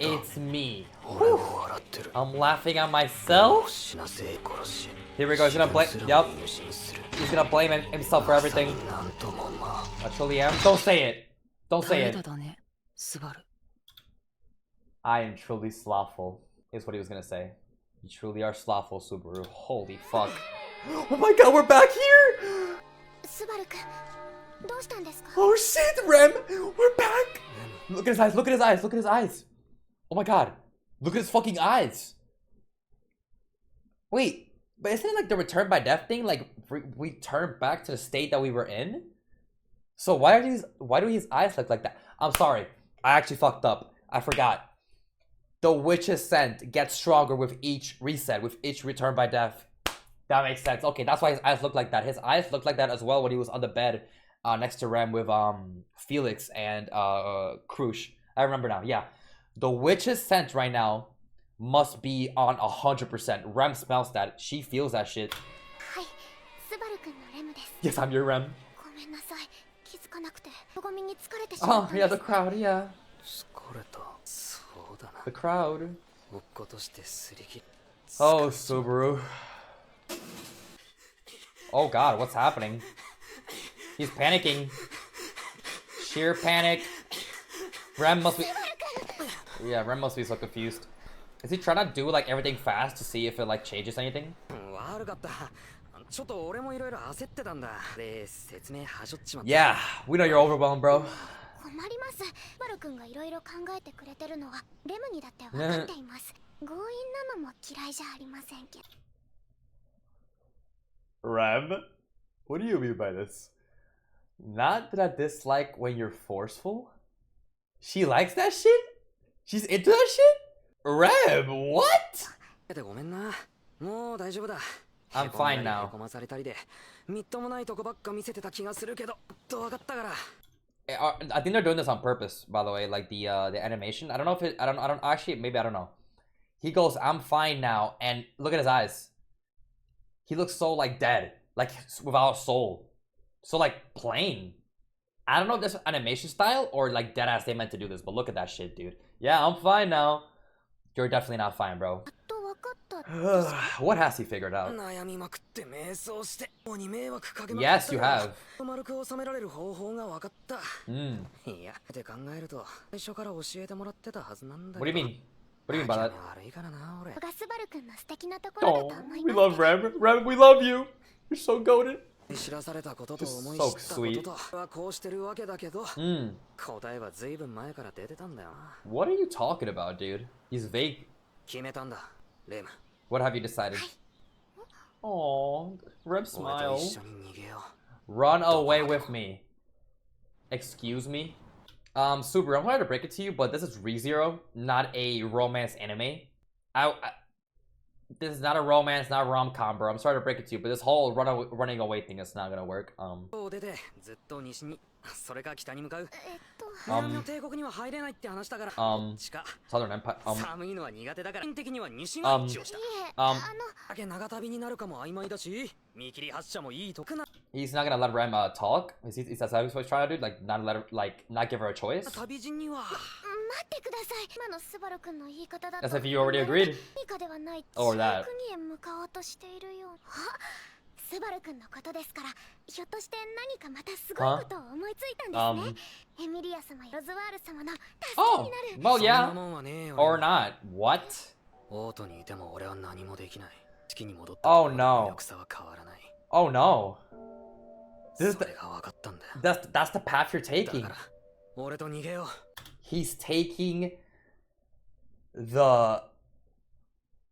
Speaker 1: It's me. Whew. I'm laughing at myself. Here we go. He's gonna blame. Yup. He's gonna blame himself for everything. I truly am. Don't say it. Don't say it. I am truly slothful, is what he was gonna say. You truly are slothful, Subaru. Holy fuck. Oh my god, we're back here! Oh shit, Rem! We're back! Look at his eyes, look at his eyes, look at his eyes! Oh my god. Look at his fucking eyes! Wait, but isn't it like the return by death thing? Like, we turn back to the state that we were in? So why do his eyes look like that? I'm sorry. I actually fucked up. I forgot. The witch's scent gets stronger with each reset, with each return by death. That makes sense. Okay, that's why his eyes look like that. His eyes looked like that as well when he was on the bed next to Rem with Felix and Krush. I remember now. Yeah. The witch's scent right now must be on 100%. Rem smells that. She feels that shit. Yes, I'm your Rem. Oh, yeah, the crowd, yeah. The crowd. Oh, Subaru. Oh god, what's happening? He's panicking. Sheer panic. Rem must be... Yeah, Rem must be so confused. Is he trying to do like everything fast to see if it like changes anything? Yeah, we know you're overwhelmed, bro. Rem? What do you mean by this? Not that I dislike when you're forceful? She likes that shit? She's into that shit? Rem, what? I'm fine now. I think they're doing this on purpose, by the way, like the animation. I don't know if it I don't actually, maybe I don't know. He goes, I'm fine now, and look at his eyes. He looks so like dead, like without a soul. So like plain. I don't know if this animation style or like dead ass they meant to do this, but look at that shit, dude. Yeah, I'm fine now. You're definitely not fine, bro. What has he figured out? Yes, you have. What do you mean? What do you mean by that? Oh, we love Rem. Rem, we love you. You're so goated. Just so sweet. What are you talking about, dude? He's vague. What have you decided? Oh, Rem smile. Run away with me. Excuse me? Subaru, I'm sorry to break it to you, but this is ReZero, not a romance anime. This is not a romance, not a rom-com, bro. I'm sorry to break it to you, but this whole running away thing is not gonna work. Southern Empire. He's not gonna let Rem talk. Is that what he's trying to do? Like not let her, like not give her a choice? As if you already agreed. Or that. Huh? Oh, well, yeah. Or not. What? Oh no. Oh no. This is that's the path you're taking. He's taking the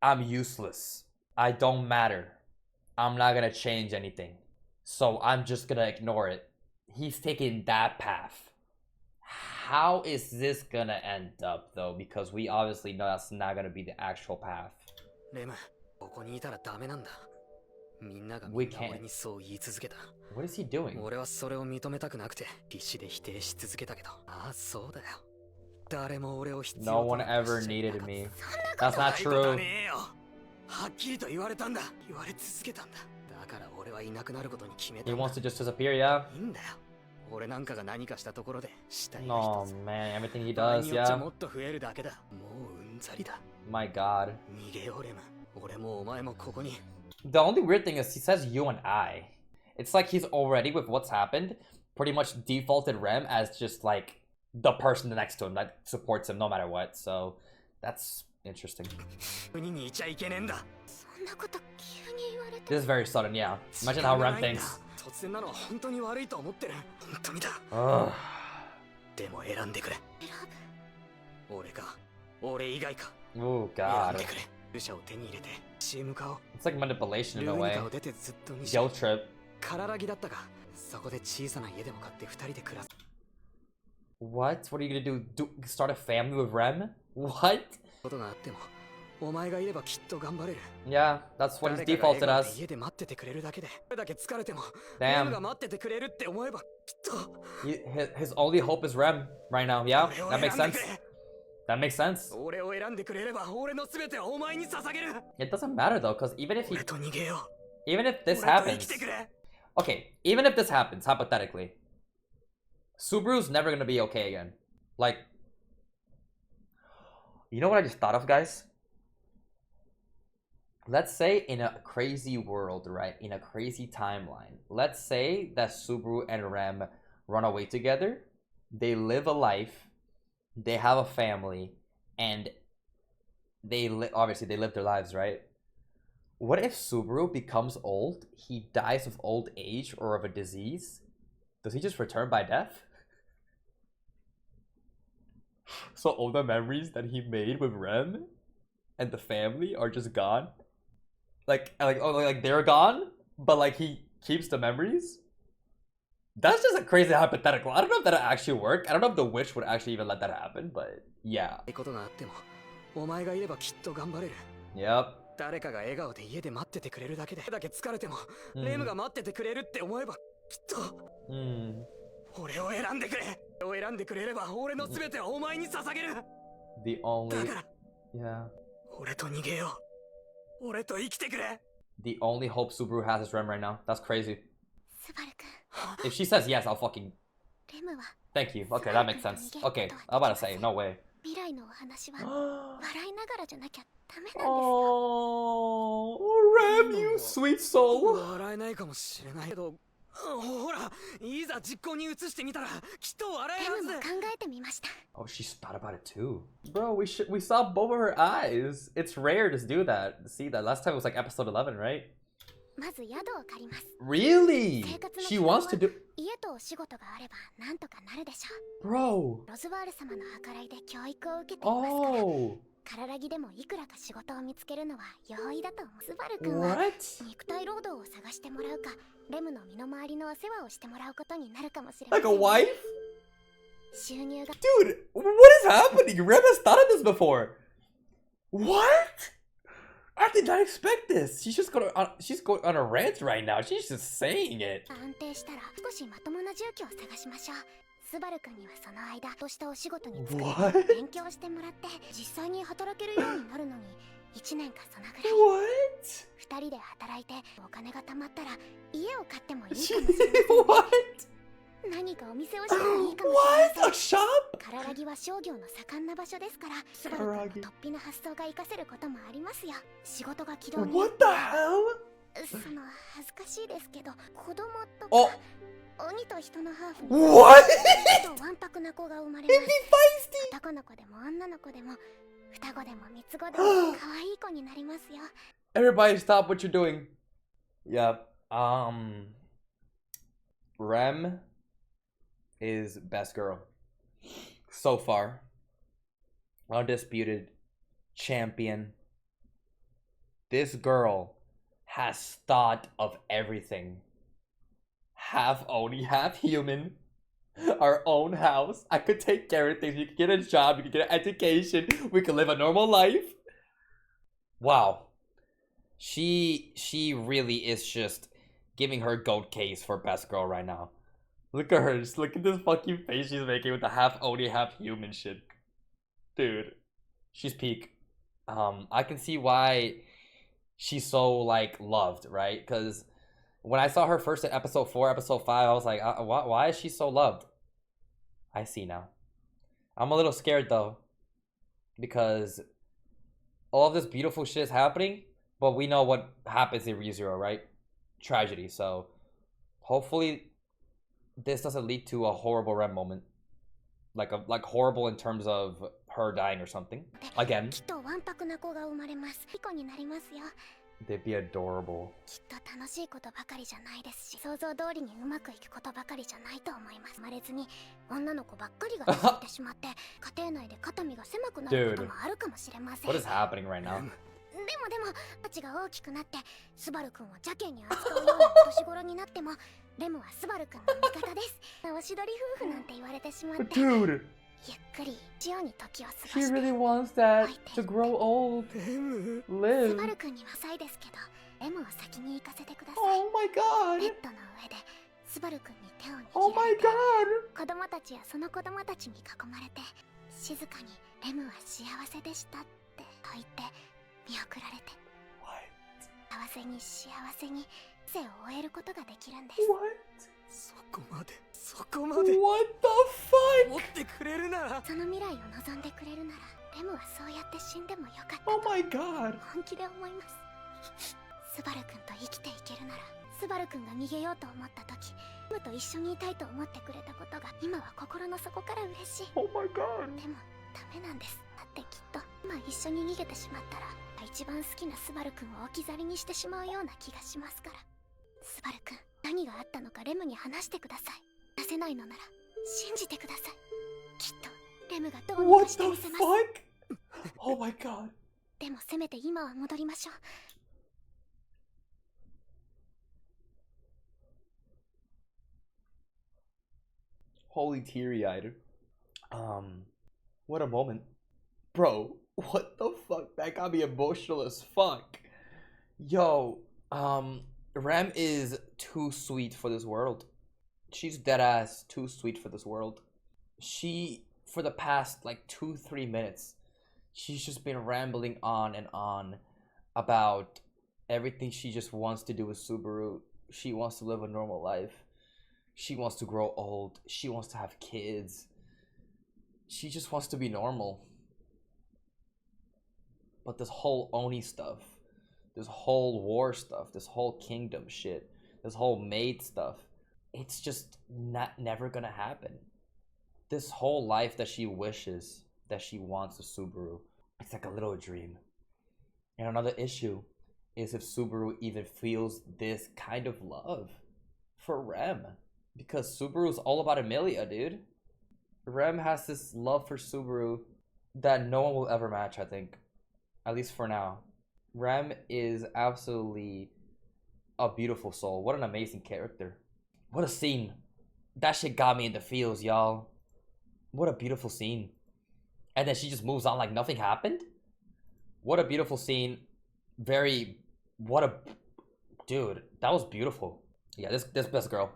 Speaker 1: I'm useless. I don't matter. I'm not gonna change anything. So I'm just gonna ignore it. He's taking that path. How is this gonna end up though? Because we obviously know that's not gonna be the actual path. We can't. What is he doing? No one ever needed me. That's not true.
Speaker 2: はっきりと言われたんだ。言われ続けたんだ。だから俺はいなくなることに決めた
Speaker 1: He
Speaker 2: んだ。
Speaker 1: wants to just disappear, yeah?
Speaker 2: いいんだよ。俺なんかが何かしたところで死体が
Speaker 1: No,
Speaker 2: 一つ。
Speaker 1: man, everything he
Speaker 2: 場合
Speaker 1: does,
Speaker 2: によっちゃ
Speaker 1: yeah?
Speaker 2: もっと増えるだけだ。もううんざりだ。
Speaker 1: My god.
Speaker 2: 逃げようレム。俺もお前もここに。
Speaker 1: The only weird thing is he says you and I. It's like he's already, with what's happened, pretty much defaulted Rem as just like the person next to him that supports him no matter what. So that's interesting.
Speaker 2: 国にいちゃいけねえんだ。
Speaker 3: そんなこと急に言われて
Speaker 1: This is very sudden, yeah. Imagine how Rem
Speaker 2: 時間がないんだ。
Speaker 1: thinks.
Speaker 2: 突然なのは本当に悪いと思ってる。本当にだ。
Speaker 1: Ugh.
Speaker 2: でも選んでくれ。
Speaker 3: 選ぶ。
Speaker 2: 俺か、俺以外か。
Speaker 1: Oh
Speaker 2: 選
Speaker 1: god.
Speaker 2: んでくれ。ルシャを手に入れて、チーム化を。
Speaker 1: It's like manipulation
Speaker 2: ル
Speaker 1: in a
Speaker 2: ーニ
Speaker 1: way.
Speaker 2: カを出てずっとにして。
Speaker 1: Guilt trip.
Speaker 2: カララギだったか。そこで小さな家でも買って二人で暮らす。
Speaker 1: What? What are you gonna do? Start a family with Rem? What?
Speaker 2: ことがあっても、お前がいればきっと頑張れる。
Speaker 1: Yeah, that's what he's
Speaker 2: 誰かが
Speaker 1: defaulted
Speaker 2: 笑顔で
Speaker 1: as.
Speaker 2: 家で待っててくれるだけで、どれだけ疲れても、
Speaker 1: Damn.
Speaker 2: レムが待っててくれるって思えば、きっと。
Speaker 1: His only hope is Rem right now. Yeah,
Speaker 2: 俺を
Speaker 1: that makes
Speaker 2: 選ん
Speaker 1: sense.
Speaker 2: でくれ。
Speaker 1: That makes sense.
Speaker 2: 俺を選んでくれれば、俺の全てをお前に捧げる。
Speaker 1: It doesn't matter though, because even if
Speaker 2: 俺と逃げよう。
Speaker 1: this
Speaker 2: 俺と生
Speaker 1: happens,
Speaker 2: きてくれ。
Speaker 1: okay, even if this happens, hypothetically, Subaru's never gonna be okay again. Like, you know what I just thought of, guys? Let's say in a crazy world, right? In a crazy timeline. Let's say that Subaru and Rem run away together. They live a life. They have a family. And obviously they live their lives, right? What if Subaru becomes old? He dies of old age or of a disease? Does he just return by death? So all the memories that he made with Rem and the family are just gone? Like they're gone, but like he keeps the memories? That's just a crazy hypothetical. I don't know if that'll actually work. I don't know if the witch would actually even let that happen, but yeah.
Speaker 2: ことがあっても、お前がいればきっと頑張れる。
Speaker 1: Yep.
Speaker 2: 誰かが笑顔で家で待っててくれるだけで、だけ疲れても、レムが待っててくれるって思えば、きっと。 俺を選んでくれ。俺を選んでくれれば、俺の全てをお前に捧げる。
Speaker 1: The only...
Speaker 2: だから、
Speaker 1: Yeah.
Speaker 2: 俺と逃げよう。俺と生きてくれ。
Speaker 1: The only hope Subaru has is Rem right now. That's crazy.
Speaker 3: スバル君
Speaker 1: If she says yes, I'll fucking...
Speaker 3: レムは
Speaker 1: Thank you. Okay, that makes sense. Okay, I'm about to say, no way.
Speaker 3: 未来のお話は笑いながらじゃなきゃダメなんですよ。
Speaker 1: Oh, Rem, you sweet soul.
Speaker 2: 笑えないかもしれないけど、ほら、いざ実行に移してみたら、きっと笑えるはず。
Speaker 3: レムも考えてみました。
Speaker 1: Oh, she's thought about it too. Bro, we saw both of her eyes. It's rare to do that. See, that last time it was like episode 11, right?
Speaker 3: まず宿を借ります。
Speaker 1: Really?
Speaker 3: 生活の
Speaker 1: She
Speaker 3: 基本は
Speaker 1: wants to do...
Speaker 3: 家とお仕事があればなんとかなるでしょ
Speaker 1: Bro.
Speaker 3: う。ロズワール様の計らいで教育を受けていますから。
Speaker 1: Oh.
Speaker 3: カララギでもいくらか仕事を見つけるのは容易だと思う。スバル君は
Speaker 1: What?
Speaker 3: 肉体労働を探してもらうか、レムの身の回りのお世話をしてもらうことになるかもしれま
Speaker 1: Like
Speaker 3: せ
Speaker 1: a
Speaker 3: ん。
Speaker 1: wife?
Speaker 3: 収入が
Speaker 1: Dude, what is happening? Rem has thought of this before. What? I did not expect this. She's going on a rant right now. She's just saying it.
Speaker 3: 安定したら少しまともな住居を探しましょう。スバル君にはその間としたお仕事に就
Speaker 1: What?
Speaker 3: く勉強してもらって実際に働けるようになるのに1年かそのぐらい。
Speaker 1: What?
Speaker 3: 2人で働いてお金が貯まったら家を買ってもいいかもし
Speaker 1: She,
Speaker 3: れません。
Speaker 1: what?
Speaker 3: 何かお店をしてもいいかもしれ
Speaker 1: What?
Speaker 3: ま
Speaker 1: A
Speaker 3: せん。
Speaker 1: shop?
Speaker 3: カララギは商業の盛んな場所ですから、スバル君の突飛な発想が活かせることもありますよ。仕事が軌道に
Speaker 1: What the hell?
Speaker 3: その恥ずかしいですけど、子供と
Speaker 1: お
Speaker 3: か鬼と人のハーフに
Speaker 1: What?
Speaker 3: とわんぱくな子が生まれます。
Speaker 1: Feisty.
Speaker 3: 男の子でも女の子でも双子でも三つ子でも可愛い子になりますよ。
Speaker 1: Everybody stop what you're doing. Yep. Rem is best girl. So far. Undisputed champion. This girl has thought of everything. Half Oni, half human. Our own house. I could take care of things. You could get a job. You could get an education. We could live a normal life. Wow. She really is just giving her goat case for best girl right now. Look at her. Just look at this fucking face she's making with the half Oni, half human shit. Dude, she's peak. I can see why she's so like loved, right? Because when I saw her first in episode 4, episode 5, I was like, why is she so loved? I see now. I'm a little scared though, because all of this beautiful shit is happening, but we know what happens in ReZero, right? Tragedy. So hopefully this doesn't lead to a horrible Rem moment. Like horrible in terms of her dying or something. Again. They'd be adorable.
Speaker 3: きっと楽しいことばかりじゃないですし、想像通りにうまくいくことばかりじゃないと思います。生まれずに女の子ばっかりがついてしまって、家庭内で肩身が狭くなることもあるかもしれません。
Speaker 1: What is happening right now?
Speaker 3: でも、たちが大きくなって、スバル君を邪険に扱うような年頃になっても、レムはスバル君の味方です。おしどり夫婦なんて言われてしまって。
Speaker 1: Dude!
Speaker 3: ゆっくり自由に時を過ごして。
Speaker 1: She really wants that to grow old.
Speaker 3: ス
Speaker 1: Live.
Speaker 3: バル君には浅いですけど、レムを先に行かせてください。
Speaker 1: Oh my
Speaker 3: ベ
Speaker 1: god!
Speaker 3: ッドの上でスバル君に手を
Speaker 1: Oh
Speaker 3: 握ら
Speaker 1: my
Speaker 3: れて、
Speaker 1: god!
Speaker 3: 子供たちやその子供たちに囲まれて、静かにレムは幸せでしたって言って見送られて、
Speaker 1: What?
Speaker 3: 幸せに生を終えることができるんです。
Speaker 1: What?
Speaker 2: そこまでそこまで
Speaker 1: What the fuck?
Speaker 2: 持ってくれるなら
Speaker 3: その未来を望んでくれるなら、レムはそうやって死んでもよかった
Speaker 1: Oh
Speaker 3: と
Speaker 1: my god!
Speaker 3: 本気で思います。スバル君と生きていけるなら、スバル君が逃げようと思った時、レムと一緒にいたいと思ってくれたことが今は心の底から嬉しい。
Speaker 1: Oh my god!
Speaker 3: でもダメなんです。だってきっと今一緒に逃げてしまったら、一番好きなスバル君を置き去りにしてしまうような気がしますから。スバル君、何があったのかレムに話してください。出せないのなら信じてください。きっとレムがどうに
Speaker 1: What
Speaker 3: かして
Speaker 1: the
Speaker 3: みせます。
Speaker 1: fuck? Oh my god!
Speaker 3: でもせめて今は戻りましょう。
Speaker 1: Holy teary-eyed. What a moment. Bro, what the fuck? That got me emotional as fuck. Yo, Rem is too sweet for this world. She's deadass too sweet for this world. She, for the past like 2-3 minutes, she's just been rambling on and on about everything she just wants to do with Subaru. She wants to live a normal life. She wants to grow old. She wants to have kids. She just wants to be normal. But this whole Oni stuff, this whole war stuff, this whole kingdom shit, this whole maid stuff, it's just never gonna happen. This whole life that she wishes, that she wants with Subaru, it's like a little dream. And another issue is if Subaru even feels this kind of love for Rem. Because Subaru's all about Emilia, dude. Rem has this love for Subaru that no one will ever match, I think. At least for now. Rem is absolutely a beautiful soul. What an amazing character. What a scene. That shit got me in the feels, y'all. What a beautiful scene. And then she just moves on like nothing happened? What a beautiful scene. Very... What a... Dude, that was beautiful. Yeah, this best girl.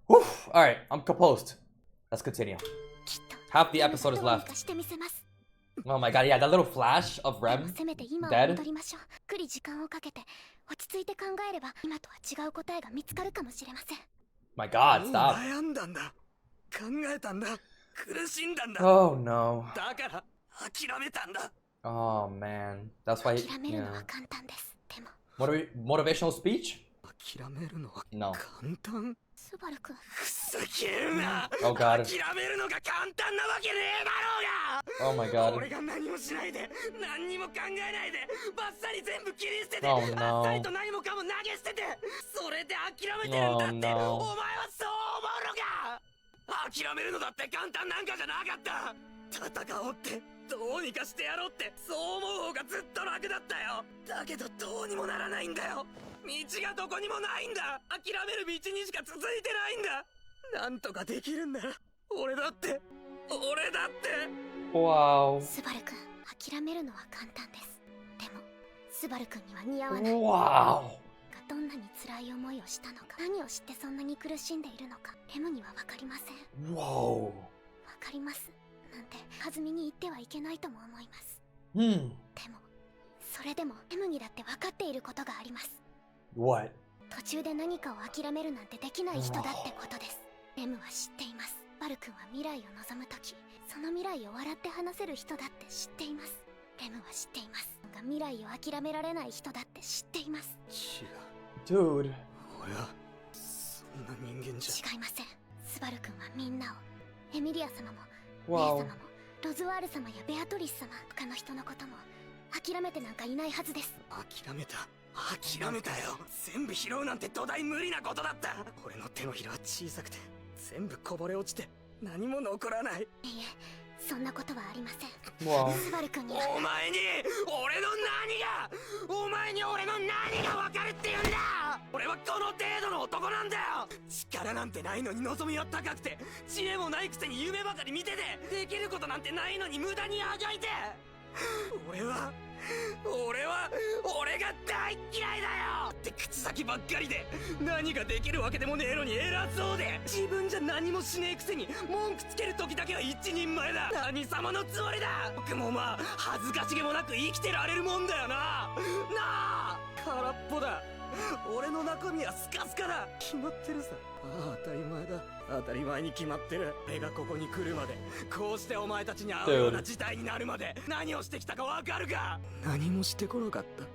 Speaker 1: Whew. Alright, I'm composed. Let's continue. Half the episode is left. Oh my god, yeah, that little flash of Rem dead. My god, stop. Oh no. Oh man, that's why yeah. Motivational speech? No. Oh god. Oh my god. Oh no. Oh no.
Speaker 2: 諦めるのだって簡単なんかじゃなかった。戦おうってどうにかしてやろうってそう思う方がずっと楽だったよ。だけどどうにもならないんだよ。道がどこにもないんだ。諦める道にしか続いてないんだ。なんとかできるんだ。俺だって。
Speaker 1: Wow.
Speaker 3: スバル君、諦めるのは簡単です。でもスバル君には似合わない。
Speaker 1: Wow.
Speaker 3: どんなに辛い思いをしたのか、何を知ってそんなに苦しんでいるのか、レムには分かりません。
Speaker 1: Whoa.
Speaker 3: 分かります。なんて弾みに言ってはいけないとも思います。
Speaker 1: Hmm.
Speaker 3: でもそれでもエムにだって分かっていることがあります。
Speaker 1: What?
Speaker 3: 途中で何かを諦めるなんてできない人だってことです。エムは知っています。バル君は未来を望むとき、その未来を笑って話せる人だって知っています。レムは知っています。が未来を諦められない人だって知っています。
Speaker 2: 違う。
Speaker 1: Dude.
Speaker 2: 俺はそんな人間じゃ。
Speaker 3: 違いません。スバル君はみんなを、エミリア様も、
Speaker 1: Wow.
Speaker 3: レイ様も、ロズワール様やベアトリス様、他の人のことも諦めてなんかいないはずです。
Speaker 2: 諦めた。諦めたよ。全部拾うなんて土台無理なことだった。俺の手のひらは小さくて全部こぼれ落ちて何も残らない。
Speaker 3: いいえ、そんなことはありません。
Speaker 1: Wow.
Speaker 3: スバル君には
Speaker 2: お前に俺の何が、お前に俺の何が分かるって言うんだ。俺はこの程度の男なんだよ。力なんてないのに望みは高くて、知恵もないくせに夢ばかり見てて、できることなんてないのに無駄にあがいて、俺が大嫌いだよって口先ばっかりで、何ができるわけでもねえのに偉そうで、自分じゃ何もしねえくせに文句つける時だけは一人前だ。何様のつもりだ。僕もまあ恥ずかしげもなく生きてられるもんだよな。なあ、空っぽだ。俺の中身はスカスカだ。決まってるさ。ああ、当たり前だ。当たり前に決まってる。俺がここに来るまで、こうしてお前たちに会うような事態になるまで何をしてきたかわかるか。何もしてこなかった。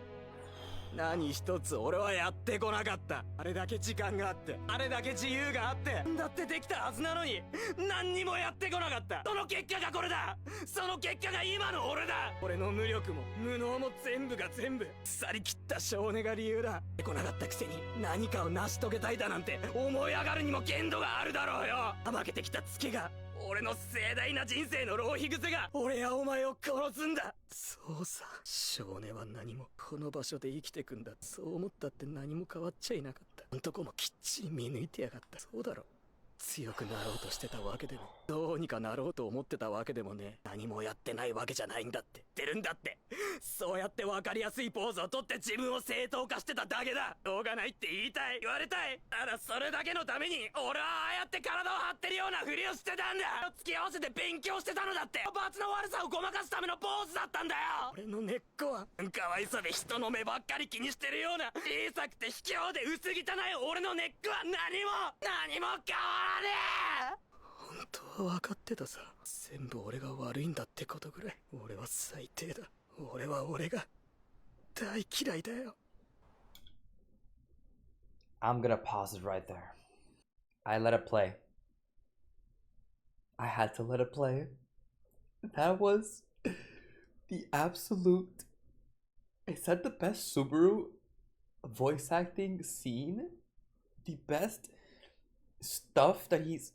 Speaker 2: 何一つ俺はやってこなかった。あれだけ時間があって、あれだけ自由があって、だってできたはずなのに何にもやってこなかった。その結果がこれだ。その結果が今の俺だ。俺の無力も無能も全部が全部腐りきった性根が理由だ。来なかったくせに何かを成し遂げたいだなんて思い上がるにも限度があるだろうよ。甘けてきたツケが、俺の盛大な人生の浪費癖が俺やお前を殺すんだ。そうさ、少年は何もこの場所で生きてくんだ、そう思ったって何も変わっちゃいなかった。あんとこもきっちり見抜いてやがった。そうだろ、強くなろうとしてたわけでも、どうにかなろうと思ってたわけでもね、何もやってないわけじゃないんだって。言ってるんだって。そうやって分かりやすいポーズをとって自分を正当化してただけだ。しょうがないって言いたい、言われたい。ただそれだけのために俺はああやって体を張ってるようなふりをしてたんだ。付き合わせて勉強してたのだって。罰の悪さをごまかすためのポーズだったんだよ。俺の根っこはかわいさで人の目ばっかり気にしてるような小さくて卑怯で薄汚い俺の根っこは何も変わらねえ。本当は分かってたさ。全部俺が悪いんだってことぐらい。俺は最低だ。俺が大嫌いだよ。
Speaker 1: I'm gonna pause it right there. I let it play. I had to let it play. That was the absolute... Is that the best Subaru voice acting scene? The best stuff that he's...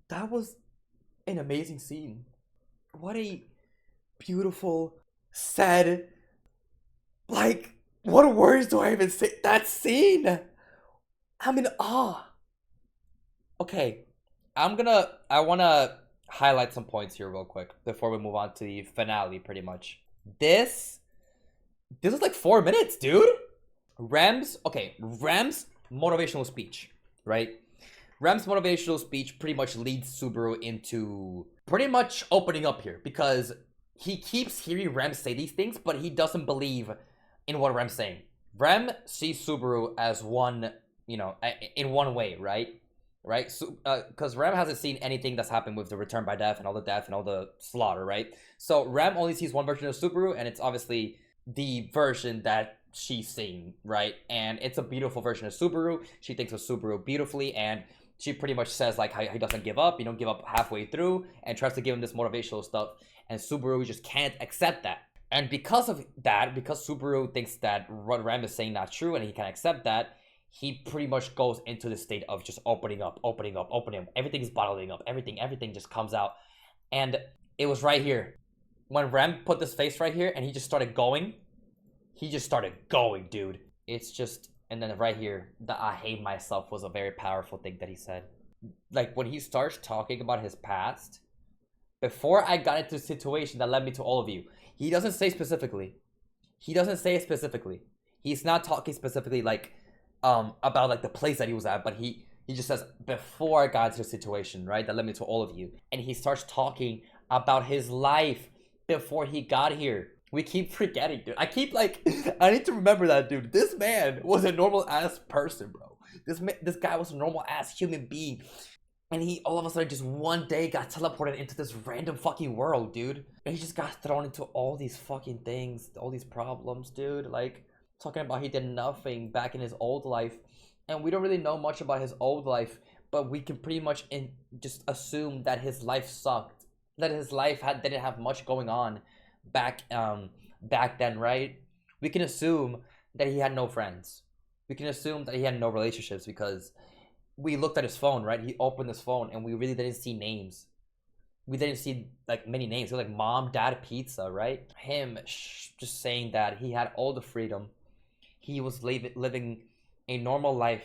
Speaker 1: That was an amazing scene. What a beautiful, sad... Like, what words do I even say? That scene! I'm in awe. Okay, I wanna highlight some points here real quick before we move on to the finale, pretty much. This was like 4 minutes, dude. Rem's motivational speech, right? Rem's motivational speech pretty much leads Subaru into pretty much opening up here, because he keeps hearing Rem say these things, but he doesn't believe in what Rem's saying. Rem sees Subaru as one, you know, in one way, right? Right? So, because Rem hasn't seen anything that's happened with the return by death and all the slaughter, right? So Rem only sees one version of Subaru, and it's obviously the version that she's seeing, right? And it's a beautiful version of Subaru. She thinks of Subaru beautifully, and she pretty much says like how he doesn't give up, you don't give up halfway through, and tries to give him this motivational stuff, and Subaru just can't accept that. And because of that, because Subaru thinks that what Rem is saying not true and he can't accept that, he pretty much goes into the state of just opening up. Everything's bottling up. Everything just comes out. And it was right here. When Rem put this face right here and he just started going, dude. It's just, and then right here, the I hate myself was a very powerful thing that he said. Like when he starts talking about his past, before I got into the situation that led me to all of you, he doesn't say specifically. He doesn't say it specifically. He's not talking specifically like about like the place that he was at, but he just says before I got into the situation, right, that led me to all of you, and he starts talking about his life before he got here. We keep forgetting, dude. I need to remember that, dude. This man was a normal ass person, bro. This guy was a normal ass human being. And he all of a sudden just one day got teleported into this random fucking world, dude. And he just got thrown into all these fucking things, all these problems, dude. Like, talking about he did nothing back in his old life. And we don't really know much about his old life, but we can pretty much just assume that his life sucked. That his life didn't have much going on back then, right? We can assume that he had no friends. We can assume that he had no relationships because we looked at his phone, right? He opened his phone and we really didn't see names. We didn't see like many names. It was like mom, dad, pizza, right? Him just saying that he had all the freedom. He was living a normal life.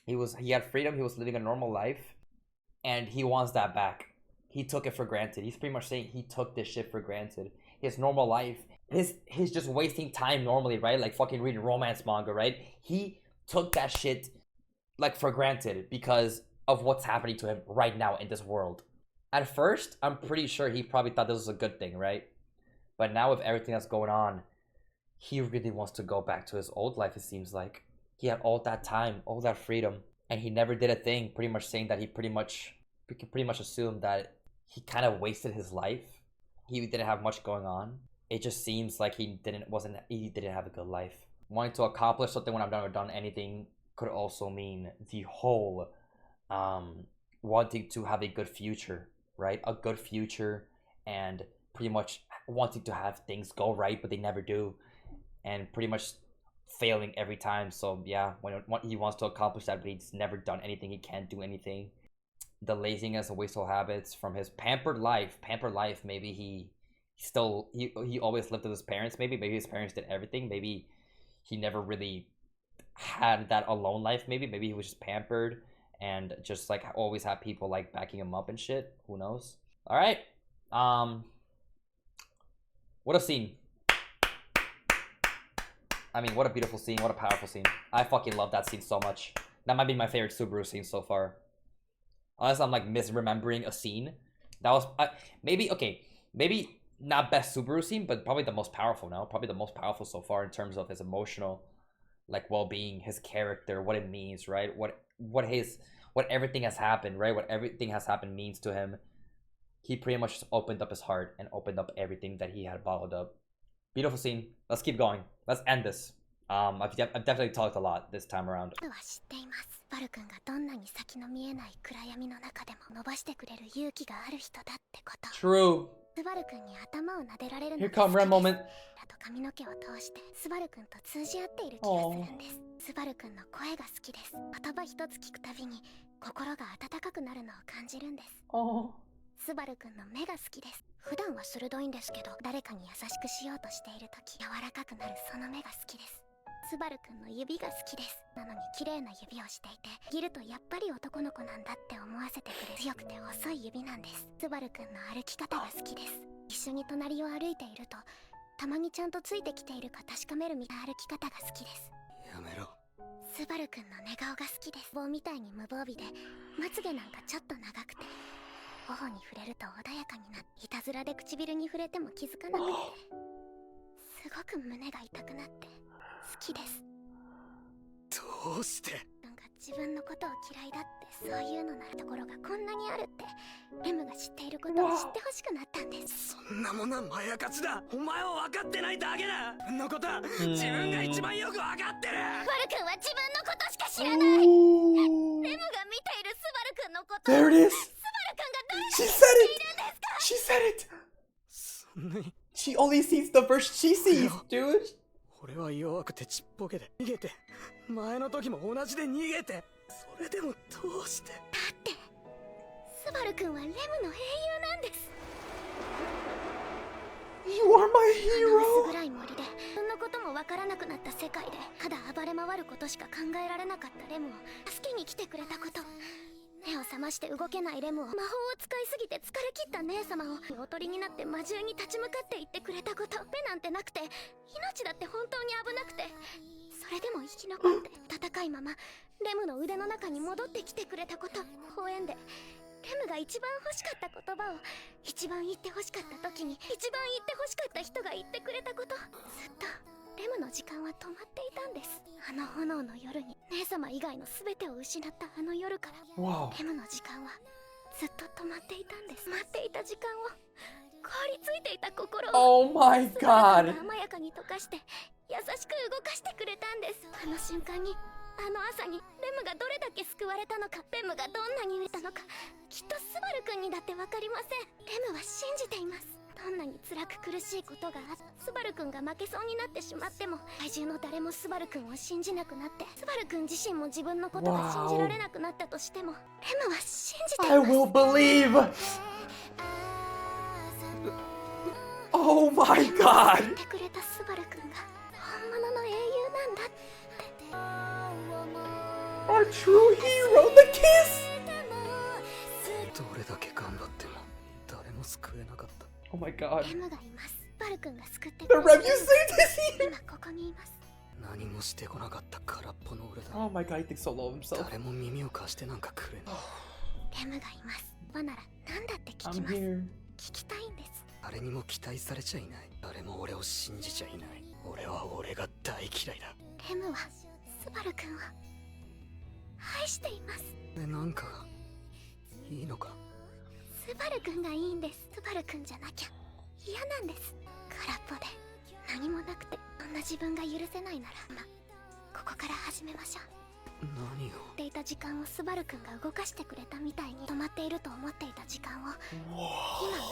Speaker 1: He had freedom. He was living a normal life, and he wants that back. He took it for granted. He's pretty much saying he took this shit for granted. His normal life, he's just wasting time normally, right? Like fucking reading romance manga, right? He took that shit like for granted because of what's happening to him right now in this world. At first, I'm pretty sure he probably thought this was a good thing, right? But now with everything that's going on, he really wants to go back to his old life, it seems like. He had all that time, all that freedom, and he never did a thing, pretty much saying that we can pretty much assume that he kind of wasted his life. He didn't have much going on. It just seems like he didn't have a good life. Wanting to accomplish something when I've never done anything could also mean the whole wanting to have a good future, right? A good future, and pretty much wanting to have things go right, but they never do, and pretty much failing every time. So yeah, when he wants to accomplish that, but he's never done anything, he can't do anything. The laziness and wasteful habits from his pampered life. Maybe he always lived with his parents. Maybe his parents did everything. Maybe he never really had that alone life. Maybe he was just pampered and just like always had people like backing him up and shit. Who knows? All right. What a scene. I mean, what a beautiful scene. What a powerful scene. I fucking love that scene so much. That might be my favorite Subaru scene so far. Unless I'm like misremembering a scene. That was maybe not best Subaru scene, but probably the most powerful now. Probably the most powerful so far in terms of his emotional like well-being, his character, what it means, right? What everything has happened, right? What everything has happened means to him. He pretty much just opened up his heart and opened up everything that he had bottled up. Beautiful scene. Let's keep going. Let's end this. I've definitely talked a lot this time around. True. Here come Ren moment. Oh.
Speaker 3: スバルくんの目が好きです。普段は鋭いんですけど、誰かに優しくしようとしているとき、柔らかくなるその目が好きです。スバルくんの指が好きです。なのに綺麗な指をしていて、ギルとやっぱり男の子なんだって思わせてくれる強くて細い指なんです。スバルくんの歩き方が好きです。一緒に隣を歩いていると、たまにちゃんとついてきているか確かめるみたいな歩き方が好きです。やめろ。スバルくんの寝顔が好きです。棒みたいに無防備で、まつげなんかちょっと長くて。 頬に触れると穏やかになって、いたずらで唇に触れても気づかなくて、すごく胸が痛くなって好きです。どうして？なんか自分のことを嫌いだってそういうのなるところがこんなにあるって、レムが知っていることを知ってほしくなったんです。そんなものはまやかしだ。お前は分かってないだけだ。自分のことは自分が一番よく分かってる。スバル君は自分のことしか知らない。レムが見ているスバル君のこと。
Speaker 1: There it is. She said it! She said it! She only sees the version she sees, dude!
Speaker 4: 俺は弱くてちっぽけで逃げて、前の時も同じで逃げて、それでもどうして？だって、
Speaker 3: スバル君はレムの英雄なんです。
Speaker 1: You are my hero!
Speaker 3: 薄暗い森で、そんなこともわからなくなった世界で、ただ暴れ回ることしか考えられなかったレムを助けに来てくれたこと。 目を覚まして動けないレムを魔法を使いすぎて疲れ切った姉様をおとりになって魔獣に立ち向かって言ってくれたこと。目なんてなくて命だって本当に危なくて、それでも生き残って戦いままレムの腕の中に戻ってきてくれたこと。公園でレムが一番欲しかった言葉を一番言って欲しかった時に一番言って欲しかった人が言ってくれたこと、ずっとレムの時間は止まっていたんです。あの炎の夜に姉様以外の全てを失ったあの夜から、
Speaker 1: Wow.
Speaker 3: レムの時間はずっと止まっていたんです。待っていた時間を、凍りついていた心を
Speaker 1: Oh my
Speaker 3: スバル
Speaker 1: god.
Speaker 3: 君が甘やかに溶かして優しく動かしてくれたんです。あの瞬間に、あの朝にレムがどれだけ救われたのか、レムがどんなに売れたのか、きっとスバル君にだってわかりません。レムは信じています。どんなに辛く苦しいことがスバル君が負けそうになってしまっても、世中の誰もスバル君を信じなくなって、スバル君自身も自分のことが信じられなくなったとしても、レムは信じてい
Speaker 1: I
Speaker 3: ます。
Speaker 1: will believe. Oh my
Speaker 3: 言
Speaker 1: god.
Speaker 3: ってくれたスバル君が本物の英雄なんだって。
Speaker 1: Our true hero, the kiss.
Speaker 4: どれだけ頑張っても誰も救えなかった。
Speaker 1: Oh my god.
Speaker 3: レムがいます。スバル君が救って
Speaker 1: The
Speaker 3: くれ
Speaker 1: Rev,
Speaker 3: た
Speaker 1: you saved us here.
Speaker 3: 今ここにいます。
Speaker 4: 何もしてこなかった空っぽの俺だ。
Speaker 1: Oh my god, he thinks so low of himself.
Speaker 4: 誰も耳を貸してなんかくれない。
Speaker 3: レムがいます。バなら何だって聞き
Speaker 1: I'm
Speaker 3: ます。
Speaker 1: here.
Speaker 3: 聞きたいんです。
Speaker 4: 誰にも期待されちゃいない。誰も俺を信じちゃいない。俺は俺が大嫌いだ。
Speaker 3: レムはスバル君を愛しています。
Speaker 4: で、なんかがいいのか。
Speaker 3: スバル君がいいんです。スバル君じゃなきゃ嫌なんです。空っぽで何もなくて、そんな自分が許せないなら、ここから始めましょう。
Speaker 4: 何を。
Speaker 3: っていた時間をスバル君が動かしてくれたみたいに、止まっていると思っていた時間を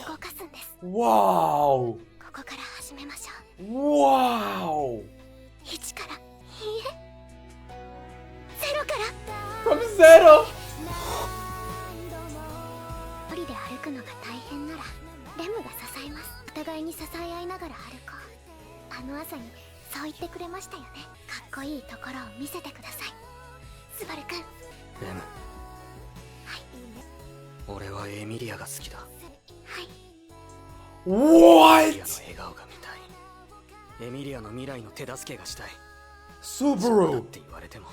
Speaker 3: 今動かすんです。
Speaker 1: Wow.
Speaker 3: ここから始めましょ
Speaker 1: Wow.
Speaker 3: う。1から、いいえ、0から。
Speaker 1: From zero.
Speaker 3: 一人で歩くのが大変ならレムが支えます。お互いに支え合いながら歩こう。あの朝にそう言ってくれましたよね。かっこいいところを見せてください、スバル君。
Speaker 4: レム。俺はエミリアが好きだ。
Speaker 3: はい。
Speaker 4: エミリアの
Speaker 1: What?
Speaker 4: 笑顔が見たい。エミリアの未来の手助けがしたい。
Speaker 1: Subaru.
Speaker 4: そうだって言われても、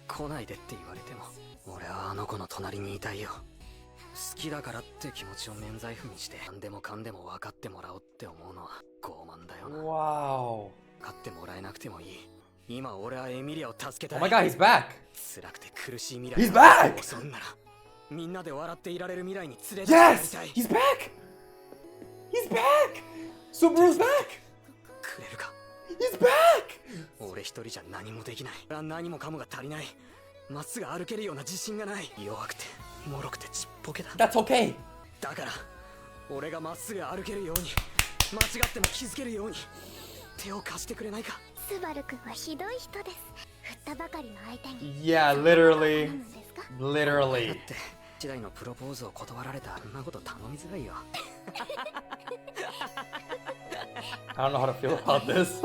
Speaker 4: 来ないでって言われても、俺はあの子の隣にいたいよ。好きだからって気持ちを免罪符にして、何でもかんでも分かってもらおうって思うのは傲慢だよな。
Speaker 1: Wow.
Speaker 4: 分かってもらえなくてもいい。今俺はエミリアを助けた
Speaker 1: Oh
Speaker 4: い。
Speaker 1: my god, he's back.
Speaker 4: 辛くて苦しい未来
Speaker 1: He's back!
Speaker 4: そんならみんなで笑っていられる未来に連れてってやり
Speaker 1: Yes!
Speaker 4: たい。
Speaker 1: He's back! He's back! Subaru's back!
Speaker 4: くれるか。
Speaker 1: He's back!
Speaker 4: 俺一人じゃ何もできない。何もかもが足りない。まっすぐ歩けるような自信がない。弱くて脆くてちっぽけだ。
Speaker 1: That's okay.
Speaker 4: だから俺がまっすぐ歩けるように、間違っても気づけるように手を貸してくれないか。
Speaker 3: スバル君はひどい人です。振ったばかりの相手に
Speaker 1: Yeah,
Speaker 3: 頼
Speaker 1: literally.
Speaker 3: むんですか。
Speaker 1: Literally.
Speaker 4: だって時代のプロポーズを断られた。あんなこと頼みづらいよ。
Speaker 1: I don't know how to feel about this.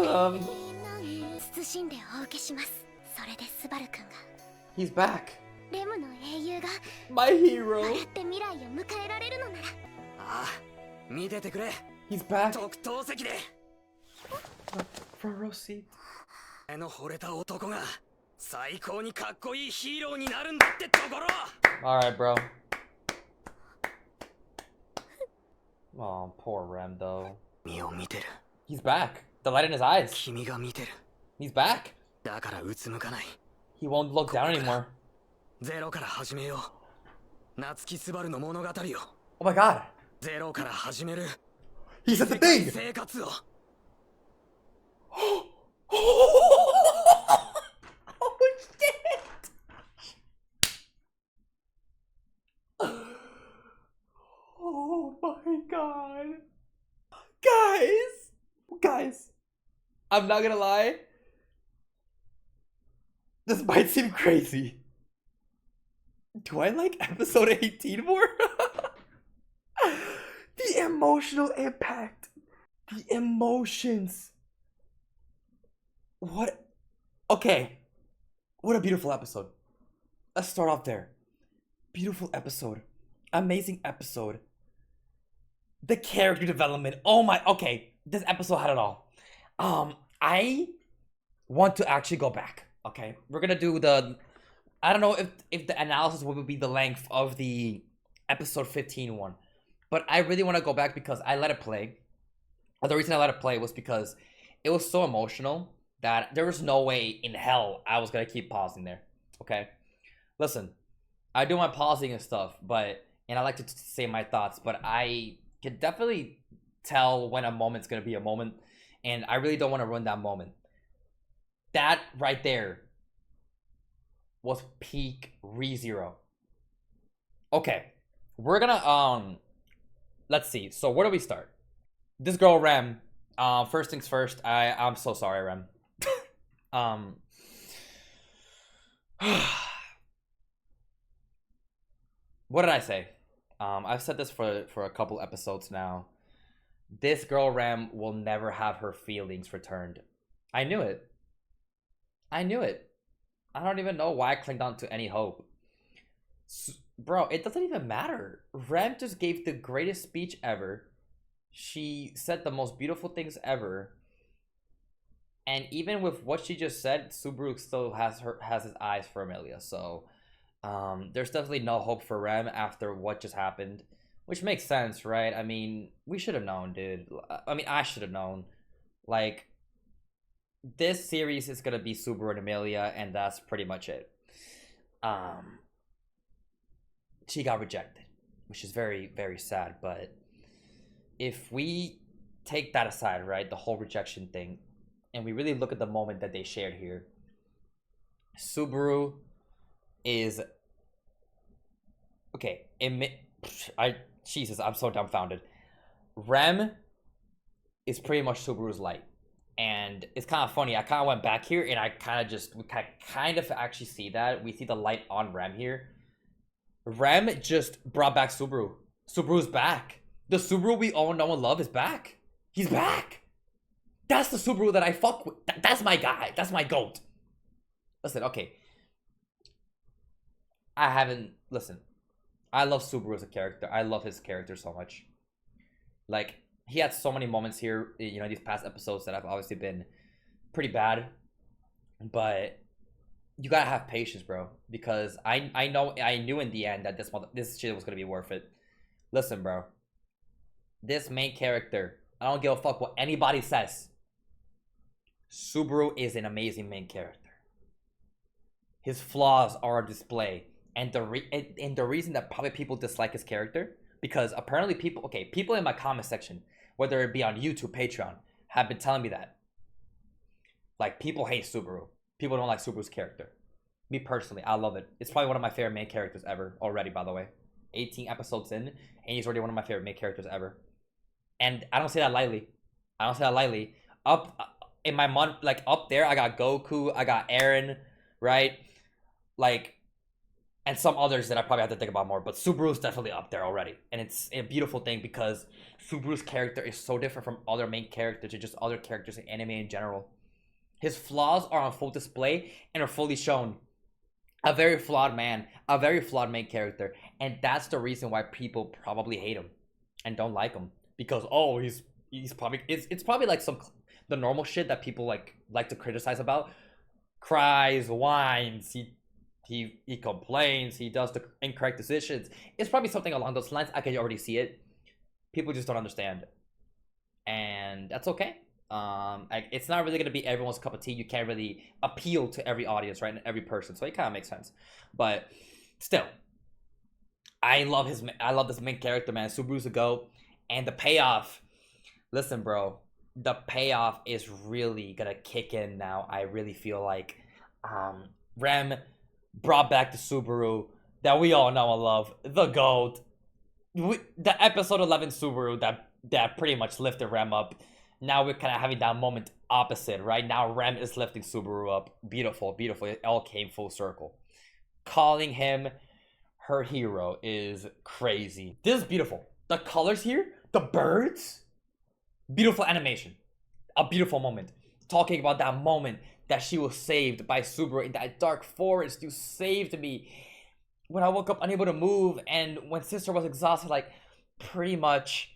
Speaker 3: 謹んでお受けします。それでスバル君が、
Speaker 1: He's back.
Speaker 3: レムの英雄が
Speaker 1: My hero.
Speaker 3: 笑って未来を迎えられるのなら。
Speaker 4: ああ、見ててくれ。
Speaker 1: He's back.
Speaker 4: 特等席で
Speaker 1: Front row seat.
Speaker 4: あの惚れた男が最高にかっこいいヒーローになるんだってところ。
Speaker 1: Alright, bro. Oh, poor Rem, though.
Speaker 4: 身を見てる。
Speaker 1: He's back. The light in his eyes.
Speaker 4: 君が見てる。
Speaker 1: He's back.
Speaker 4: だからうつむかない。
Speaker 1: He won't look down anymore.
Speaker 4: ゼロから始めよう。夏木スバルの物語を
Speaker 1: Oh my god.
Speaker 4: ゼロから始める
Speaker 1: He said the thing.
Speaker 4: 生活を。
Speaker 1: Oh shit. Oh my god. Guys, I'm not gonna lie. This might seem crazy. Do I like episode 18 more? The emotional impact. The emotions. What? Okay. What a beautiful episode. Let's start off there. Beautiful episode. Amazing episode. The character development. Oh my. Okay. This episode had it all. I want to actually go back. Okay. We're gonna do the. I don't know if the analysis would be the length of the episode 15 one. But I really want to go back because I let it play. The reason I let it play was because it was so emotional that there was no way in hell I was gonna keep pausing there. Okay, listen, I do my pausing and stuff, and I like to say my thoughts, but I can definitely tell when a moment's gonna be a moment, and I really don't want to ruin that moment. That right there was peak ReZero. Okay, we're gonna let's see. So where do we start? This girl Rem. First things first. I'm so sorry, Rem. What did I say? I've said this for a couple episodes now. This girl Rem will never have her feelings returned. I knew it. I knew it. I don't even know why I clinged on to any hope. Bro, it doesn't even matter. Rem just gave the greatest speech ever. She said the most beautiful things ever. And even with what she just said, Subaru still has his eyes for Emilia. So there's definitely no hope for Rem after what just happened. Which makes sense, right? I mean, we should have known, dude. I mean, I should have known. Like, this series is gonna be Subaru and Emilia, and that's pretty much it. She got rejected, which is very, very sad. But if we take that aside, right, the whole rejection thing, and we really look at the moment that they shared here, Subaru is okay. Jesus, I'm so dumbfounded. Rem is pretty much Subaru's light. And it's kind of funny. I kind of went back here and we kind of actually see that. We see the light on Rem here. Rem just brought back Subaru. Subaru's back. The Subaru we all know and love is back. He's back. That's the Subaru that I fuck with. That's my guy. That's my GOAT. Listen, okay. Listen. I love Subaru as a character. I love his character so much. Like, he had so many moments here, you know, these past episodes that have obviously been pretty bad. But you gotta have patience, bro. Because I knew in the end that this shit was gonna be worth it. Listen, bro. This main character, I don't give a fuck what anybody says. Subaru is an amazing main character. His flaws are on display. And the reason that probably people dislike his character, because apparently people in my comment section, whether it be on YouTube, Patreon, have been telling me that. Like, people hate Subaru. People don't like Subaru's character. Me personally, I love it. It's probably one of my favorite main characters ever already, by the way. 18 episodes in, and he's already one of my favorite main characters ever. And I don't say that lightly. Up in my mind, like, up there, I got Goku, I got Eren, right? Like, and some others that I probably have to think about more, but Subaru's definitely up there already. And it's a beautiful thing because Subaru's character is so different from other main characters and just other characters in anime in general. His flaws are on full display and are fully shown. A very flawed man, a very flawed main character. And that's the reason why people probably hate him and don't like him. Because, oh, he's probably, it's probably like the normal shit that people like to criticize about. Cries, whines, he complains, he does the incorrect decisions. It's probably something along those lines. I can already see it. People just don't understand. And that's okay. It's not really going to be everyone's cup of tea. You can't really appeal to every audience, right? And every person. So it kind of makes sense. But still, I love this main character, man. Subaru's a GOAT. And the payoff, listen, bro, the payoff is really going to kick in now. I really feel like Rem brought back the Subaru that we all know and love, the GOAT. The episode 11 Subaru that pretty much lifted Rem up. Now we're kind of having that moment opposite, right? Now Rem is lifting Subaru up. Beautiful, beautiful. It all came full circle. Calling him her hero is crazy. This is beautiful. The colors here, the birds, beautiful animation. A beautiful moment. Talking about that moment that she was saved by Subaru in that dark forest. You saved me. When I woke up unable to move, and when sister was exhausted, like, pretty much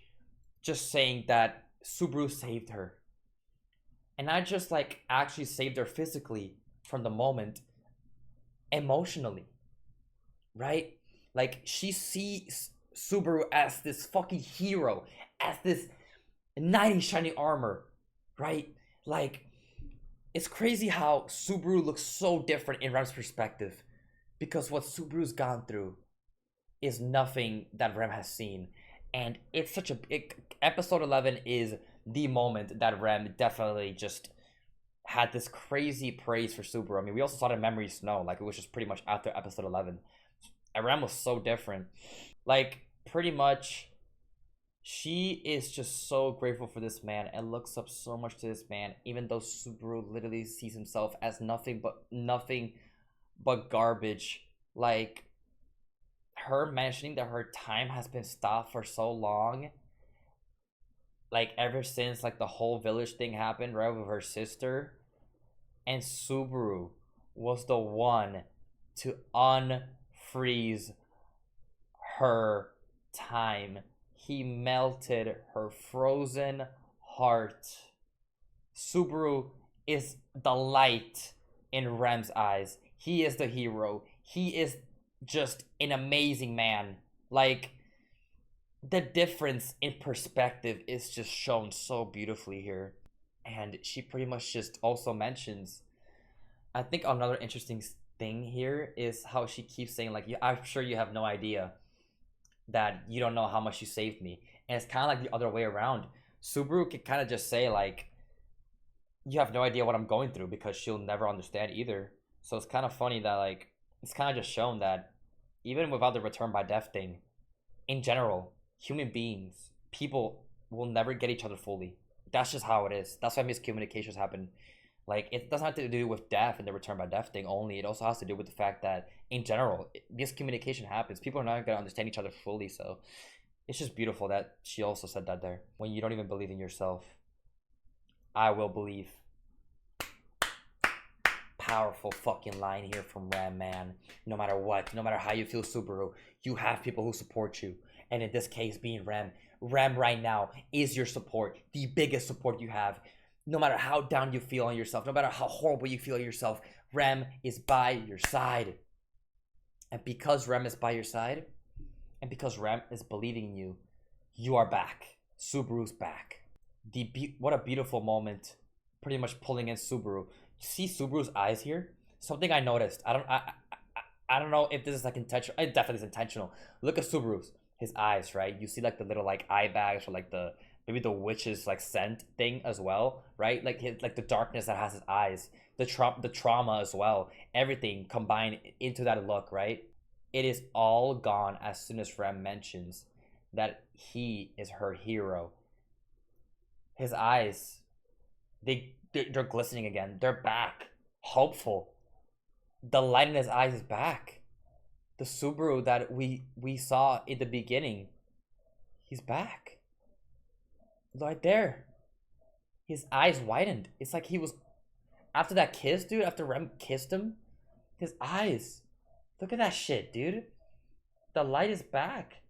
Speaker 1: just saying that Subaru saved her. And not just like actually saved her physically from the moment, emotionally. Right? Like, she sees Subaru as this fucking hero, as this knight in shining armor, right? Like, it's crazy how Subaru looks so different in Rem's perspective, because what Subaru's gone through is nothing that Rem has seen. And it's such a big episode 11 is the moment that Rem definitely just had this crazy praise for Subaru. I mean, we also saw the Memory Snow, like it was just pretty much after episode 11. And Rem was so different. Like, pretty much, she is just so grateful for this man and looks up so much to this man, even though Subaru literally sees himself as nothing but garbage. Like, her mentioning that her time has been stopped for so long, like ever since like the whole village thing happened, right, with her sister, and Subaru was the one to unfreeze her time. He melted her frozen heart. Subaru is the light in Rem's eyes. He is the hero. He is just an amazing man. Like, the difference in perspective is just shown so beautifully here. And she pretty much just also mentions, I think another interesting thing here is how she keeps saying, like, I'm sure you have no idea that you don't know how much you saved me. And it's kind of like the other way around. Subaru can kind of just say, like, you have no idea what I'm going through, because she'll never understand either. So it's kind of funny that, like, it's kind of just shown that even without the return by death thing, in general, human beings, people will never get each other fully. That's just how it is. That's why miscommunications happen. Like, it doesn't have to do with death and the return by death thing only. It also has to do with the fact that, in general, miscommunication happens. People are not going to understand each other fully, so it's just beautiful that she also said that there. When you don't even believe in yourself, I will believe. Powerful fucking line here from Ram, man. No matter what, no matter how you feel, Subaru, you have people who support you. And in this case, being Ram right now is your support, the biggest support you have. No matter how down you feel on yourself, no matter how horrible you feel on yourself, Rem is by your side. And because Rem is by your side, and because Rem is believing in you, you are back. Subaru's back. What a beautiful moment. Pretty much pulling in Subaru. See Subaru's eyes here? Something I noticed. I don't know if this is like intentional. It definitely is intentional. Look at Subaru's. His eyes, right? You see like the little like eye bags, or like the maybe the witch's like scent thing as well, right? Like his, like the darkness that has his eyes, the trauma as well. Everything combined into that look, right? It is all gone as soon as Rem mentions that he is her hero. His eyes, they're glistening again. They're back. Hopeful. The light in his eyes is back. The Subaru that we saw in the beginning, he's back. Right there. His eyes widened. It's like he was, after that kiss, dude, after Rem kissed him, his eyes. Look at that shit, dude. The light is back.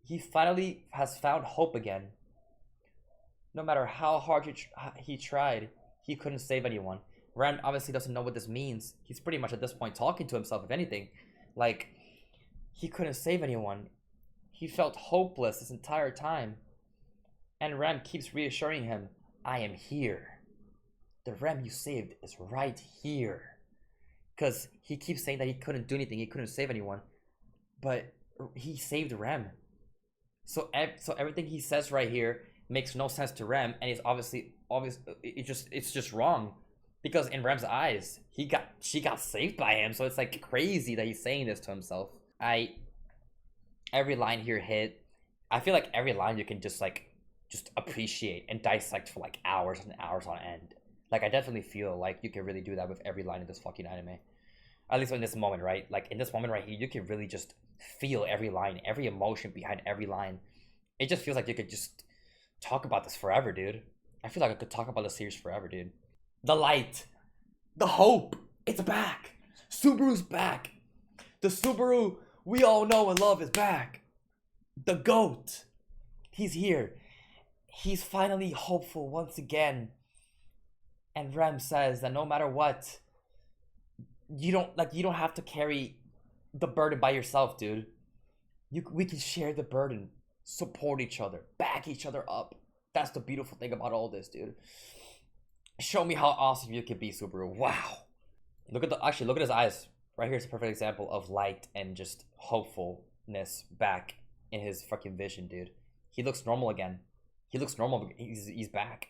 Speaker 1: He finally has found hope again. No matter how hard he tried, he couldn't save anyone. Ren obviously doesn't know what this means. He's pretty much at this point talking to himself, if anything. Like, he couldn't save anyone. He felt hopeless this entire time. And Rem keeps reassuring him, I am here. The Rem you saved is right here. Because he keeps saying that he couldn't do anything, he couldn't save anyone. But he saved Rem. So everything he says right here makes no sense to Rem, and it's obviously it's just wrong, because in Rem's eyes she got saved by him. So it's like crazy that he's saying this to himself. Every line here hit. I feel like every line you can just appreciate and dissect for like hours and hours on end. Like, I definitely feel like you can really do that with every line in this fucking anime, at least in this moment, right? Like in this moment right here, you can really just feel every line, every emotion behind every line. It just feels like you could just talk about this forever, dude. I feel like I could talk about the series forever, dude. The light, the hope, it's back. Subaru's back. The Subaru we all know and love is back. The GOAT, he's here. He's finally hopeful once again. And Rem says that no matter what, you don't have to carry the burden by yourself, dude. We can share the burden, support each other, back each other up. That's the beautiful thing about all this, dude. Show me how awesome you can be, Subaru. Wow. Look at his eyes. Right here's a perfect example of light and just hopefulness back in his fucking vision, dude. He looks normal again. He looks normal. He's back.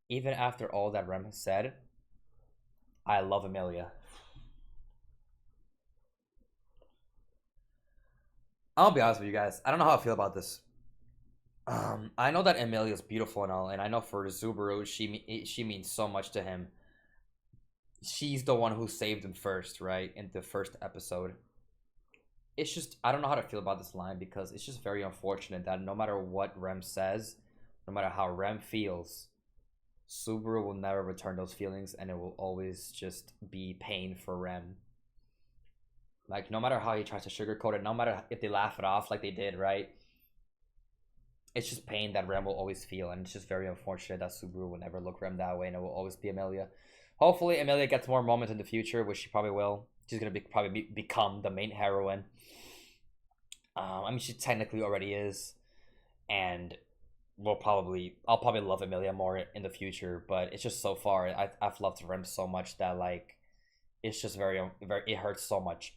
Speaker 1: Even after all that Rem has said, I love Emilia. I'll be honest with you guys. I don't know how I feel about this. I know that Emilia's beautiful and all, and I know for Subaru, she means so much to him. She's the one who saved him first, right? In the first episode. It's just, I don't know how to feel about this line because it's just very unfortunate that no matter what Rem says, no matter how Rem feels, Subaru will never return those feelings and it will always just be pain for Rem. Like, no matter how he tries to sugarcoat it, no matter if they laugh it off like they did, right? It's just pain that Rem will always feel, and it's just very unfortunate that Subaru will never look Rem that way, and it will always be Emilia. Hopefully, Emilia gets more moments in the future, which she probably will. She's gonna become the main heroine. I mean, she technically already is, and I'll probably love Emilia more in the future. But it's just so far, I've loved Rem so much that like, it's just very it hurts so much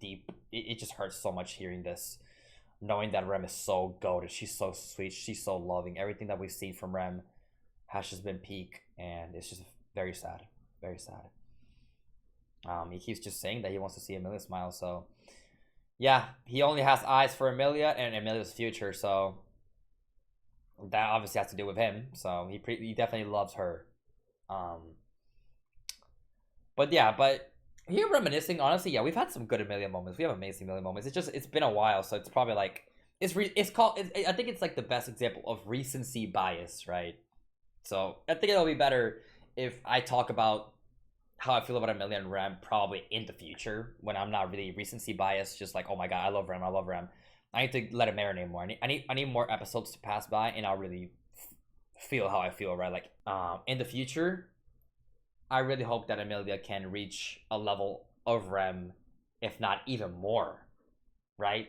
Speaker 1: deep. It just hurts so much hearing this. Knowing that Rem is so goated, she's so sweet, she's so loving. Everything that we've seen from Rem has just been peak, and it's just very sad, very sad. He keeps just saying that he wants to see Emilia smile, so yeah, he only has eyes for Emilia and Emilia's future, so that obviously has to do with him. So he definitely loves her. But yeah, here reminiscing, honestly, yeah, we've had some good Emilia moments. We have amazing Emilia moments. It's been a while, so it's probably like I think it's like the best example of recency bias, right? So I think it'll be better if I talk about how I feel about Emilia and Rem probably in the future when I'm not really recency biased, just like, oh my god, I love Rem. I need to let it marinate more. I need more episodes to pass by, and I'll really feel how I feel, right? Like in the future, I really hope that Emilia can reach a level of Rem, if not even more, right?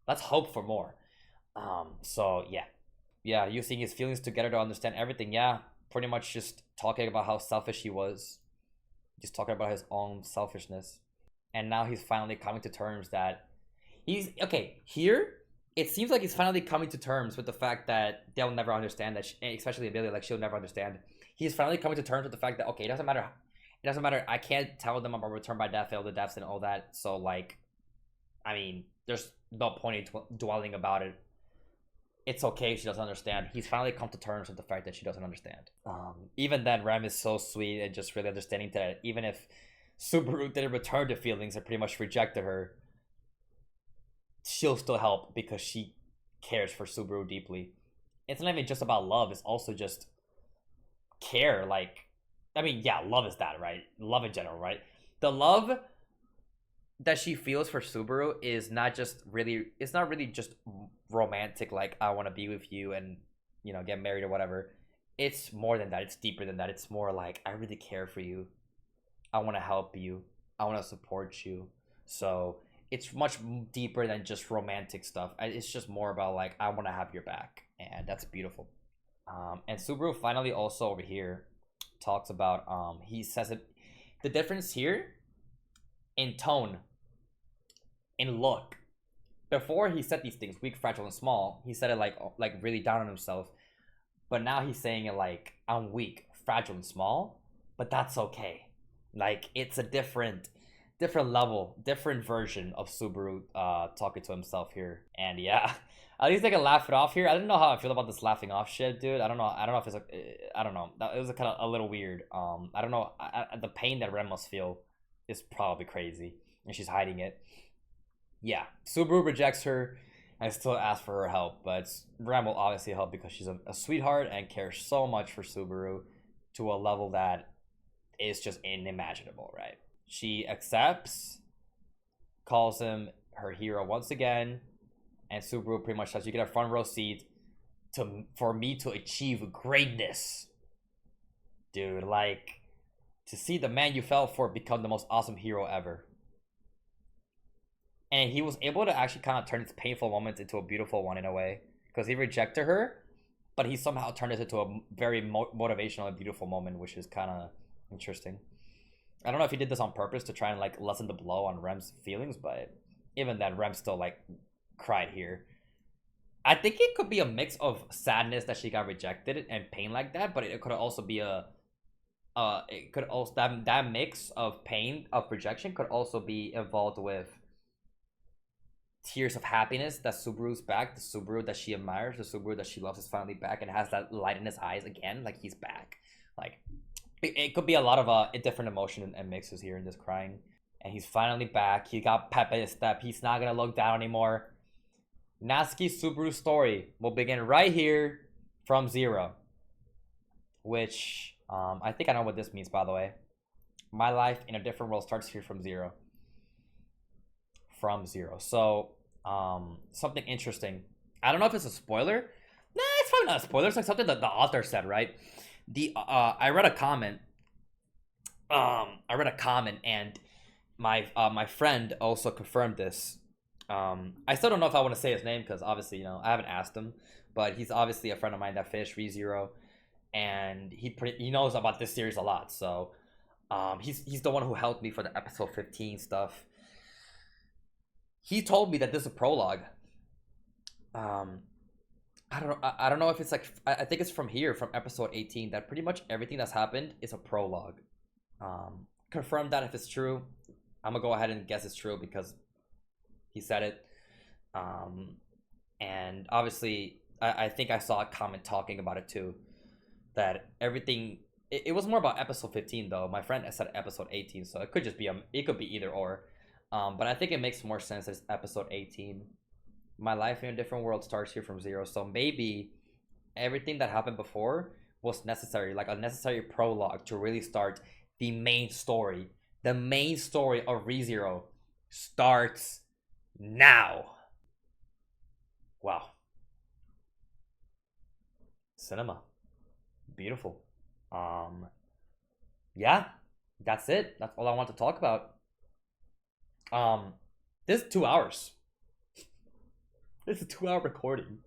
Speaker 1: Let's hope for more. So yeah, using his feelings together to understand everything. Yeah, pretty much just talking about how selfish he was, just talking about his own selfishness, and now he's finally coming to terms that he's okay. Here, it seems like he's finally coming to terms with the fact that they'll never understand that, especially Emilia, like she'll never understand. He's finally coming to terms with the fact that okay, it doesn't matter. I can't tell them about return by death, fail the deaths, and all that. So like, I mean, there's no point in dwelling about it. It's okay if she doesn't understand. He's finally come to terms with the fact that she doesn't understand. Even then, Rem is so sweet and just really understanding that even if Subaru didn't return to feelings and pretty much rejected her, she'll still help because she cares for Subaru deeply. It's not even just about love, it's also just care. Like, I mean, yeah, love is that, right? Love in general, right? The love that she feels for Subaru is not just really, it's not really just romantic, like I want to be with you and, you know, get married or whatever. It's more than that. It's deeper than that. It's more like, I really care for you. I want to help you. I want to support you. So it's much deeper than just romantic stuff. It's just more about like, I want to have your back, and that's beautiful. And Subaru finally also over here talks about, he says it, the difference here in tone, in look. Before he said these things, weak, fragile, and small, he said it like really down on himself. But now he's saying it like, I'm weak, fragile, and small, but that's okay. Like, it's a different level, different version of Subaru talking to himself here. And yeah, at least I can laugh it off here. I don't know how I feel about this laughing off shit, dude. I don't know if it's like, I don't know. It was kind of a little weird. I don't know. The pain that Ren must feel is probably crazy, and she's hiding it. Yeah, Subaru rejects her and still asks for her help, but Ren will obviously help because she's a sweetheart and cares so much for Subaru to a level that is just unimaginable, right? She accepts, calls him her hero once again, and Subaru pretty much says, you get a front row seat for me to achieve greatness. Dude, like, to see the man you fell for become the most awesome hero ever. And he was able to actually kind of turn his painful moments into a beautiful one in a way. Because he rejected her, but he somehow turned it into a very motivational and beautiful moment, which is kind of interesting. I don't know if he did this on purpose to try and like lessen the blow on Rem's feelings, but even then, Rem still like cried here. I think it could be a mix of sadness that she got rejected and pain like that, but it could also be it could also that mix of pain of rejection could also be involved with tears of happiness that Subaru's back, the Subaru that she admires, the Subaru that she loves is finally back and has that light in his eyes again, like he's back. Like it could be a lot of different emotion and mixes here in this crying. And he's finally back. He got pep in his step. He's not gonna look down anymore. Natsuki's Subaru story will begin right here from 0. Which I think I know what this means, by the way. My life in a different world starts here from 0. From 0. So something interesting. I don't know if it's a spoiler. Nah, it's probably not a spoiler. It's like something that the author said, right? I read a comment. And my friend also confirmed this. I still don't know if I want to say his name because obviously, you know, I haven't asked him, but he's obviously a friend of mine that fish ReZero, and he knows about this series a lot. So he's the one who helped me for the episode 15 stuff. He told me that this is a prologue. I don't know if it's like, I think it's from here, from episode 18, that pretty much everything that's happened is a prologue. Confirm that if it's true. I'm gonna go ahead and guess it's true because he said it. And obviously I think I saw a comment talking about it too, that everything, it was more about episode 15 though. My friend said episode 18, so it could just be it could be either or. But I think it makes more sense as episode 18. My life in a different world starts here from 0. So maybe everything that happened before was necessary, like a necessary prologue to really start the main story. The main story of ReZero starts now. Wow. Cinema. Beautiful. Yeah, that's it. That's all I want to talk about. This is 2 hours. This is a 2-hour recording.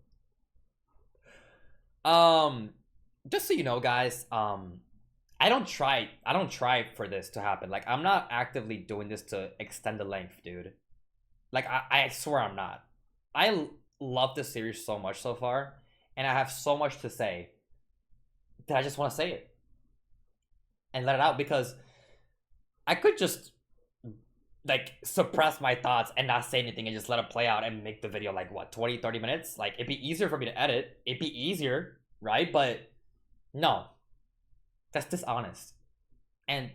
Speaker 1: Just so you know, guys, I don't try for this to happen. Like, I'm not actively doing this to extend the length, dude. Like, I swear I'm not. I love this series so much so far, and I have so much to say that I just want to say it and let it out, because I could just like suppress my thoughts and not say anything and just let it play out and make the video like what, 20-30 minutes. Like, it'd be easier for me to edit, it'd be easier, right? But no, that's dishonest. And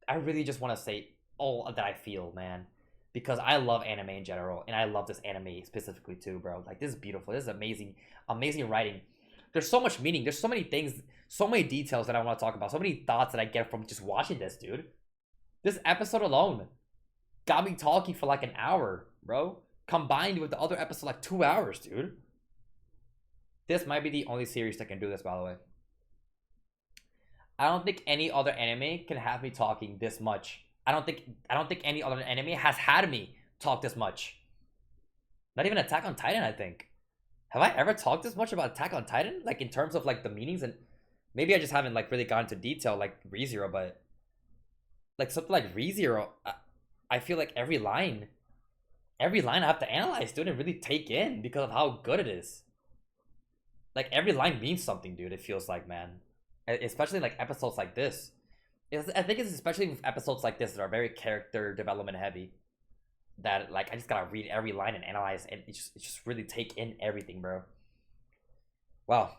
Speaker 1: I really just want to say all that I feel, man, because I love anime in general, and I love this anime specifically too, bro. Like, this is beautiful. This is amazing writing. There's so much meaning, there's so many things, so many details that I want to talk about, so many thoughts that I get from just watching this, dude. This episode alone got me talking for like an hour, bro. Combined with the other episode, like 2 hours, dude. This might be the only series that can do this, by the way. I don't think any other anime can have me talking this much. I don't think any other anime has had me talk this much. Not even Attack on Titan, I think. Have I ever talked this much about Attack on Titan? Like, in terms of like the meanings, and maybe I just haven't like really gone into detail like ReZero, but like something like ReZero, I feel like every line I have to analyze, dude, and really take in because of how good it is. Like, every line means something, dude. It feels like, man, especially like episodes like this. I think it's especially with episodes like this that are very character development heavy, that like I just gotta read every line and analyze and just really take in everything, bro. Wow.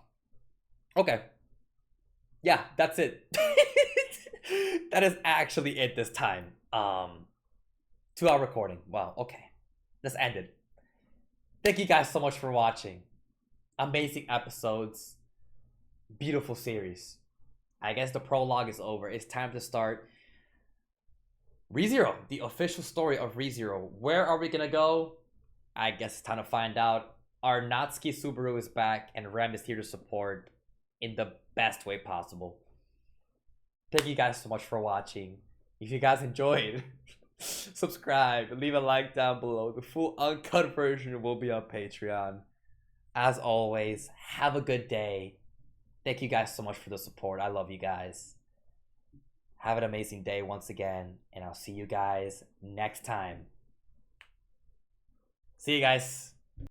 Speaker 1: Okay. Yeah, that's it. That is actually it this time. 2-hour recording. Wow. Okay, let's end it. Thank you guys so much for watching. Amazing episodes, beautiful series. I guess the prologue is over. It's time to start ReZero, the official story of ReZero. Where are we gonna go? I guess it's time to find out. Our Natsuki Subaru is back, and Rem is here to support in the best way possible. Thank you guys so much for watching. If you guys enjoyed, Subscribe, leave a like down below. The full uncut version will be on Patreon. As always, have a good day. Thank you guys so much for the support. I love you guys. Have an amazing day once again, and I'll see you guys next time. See you guys.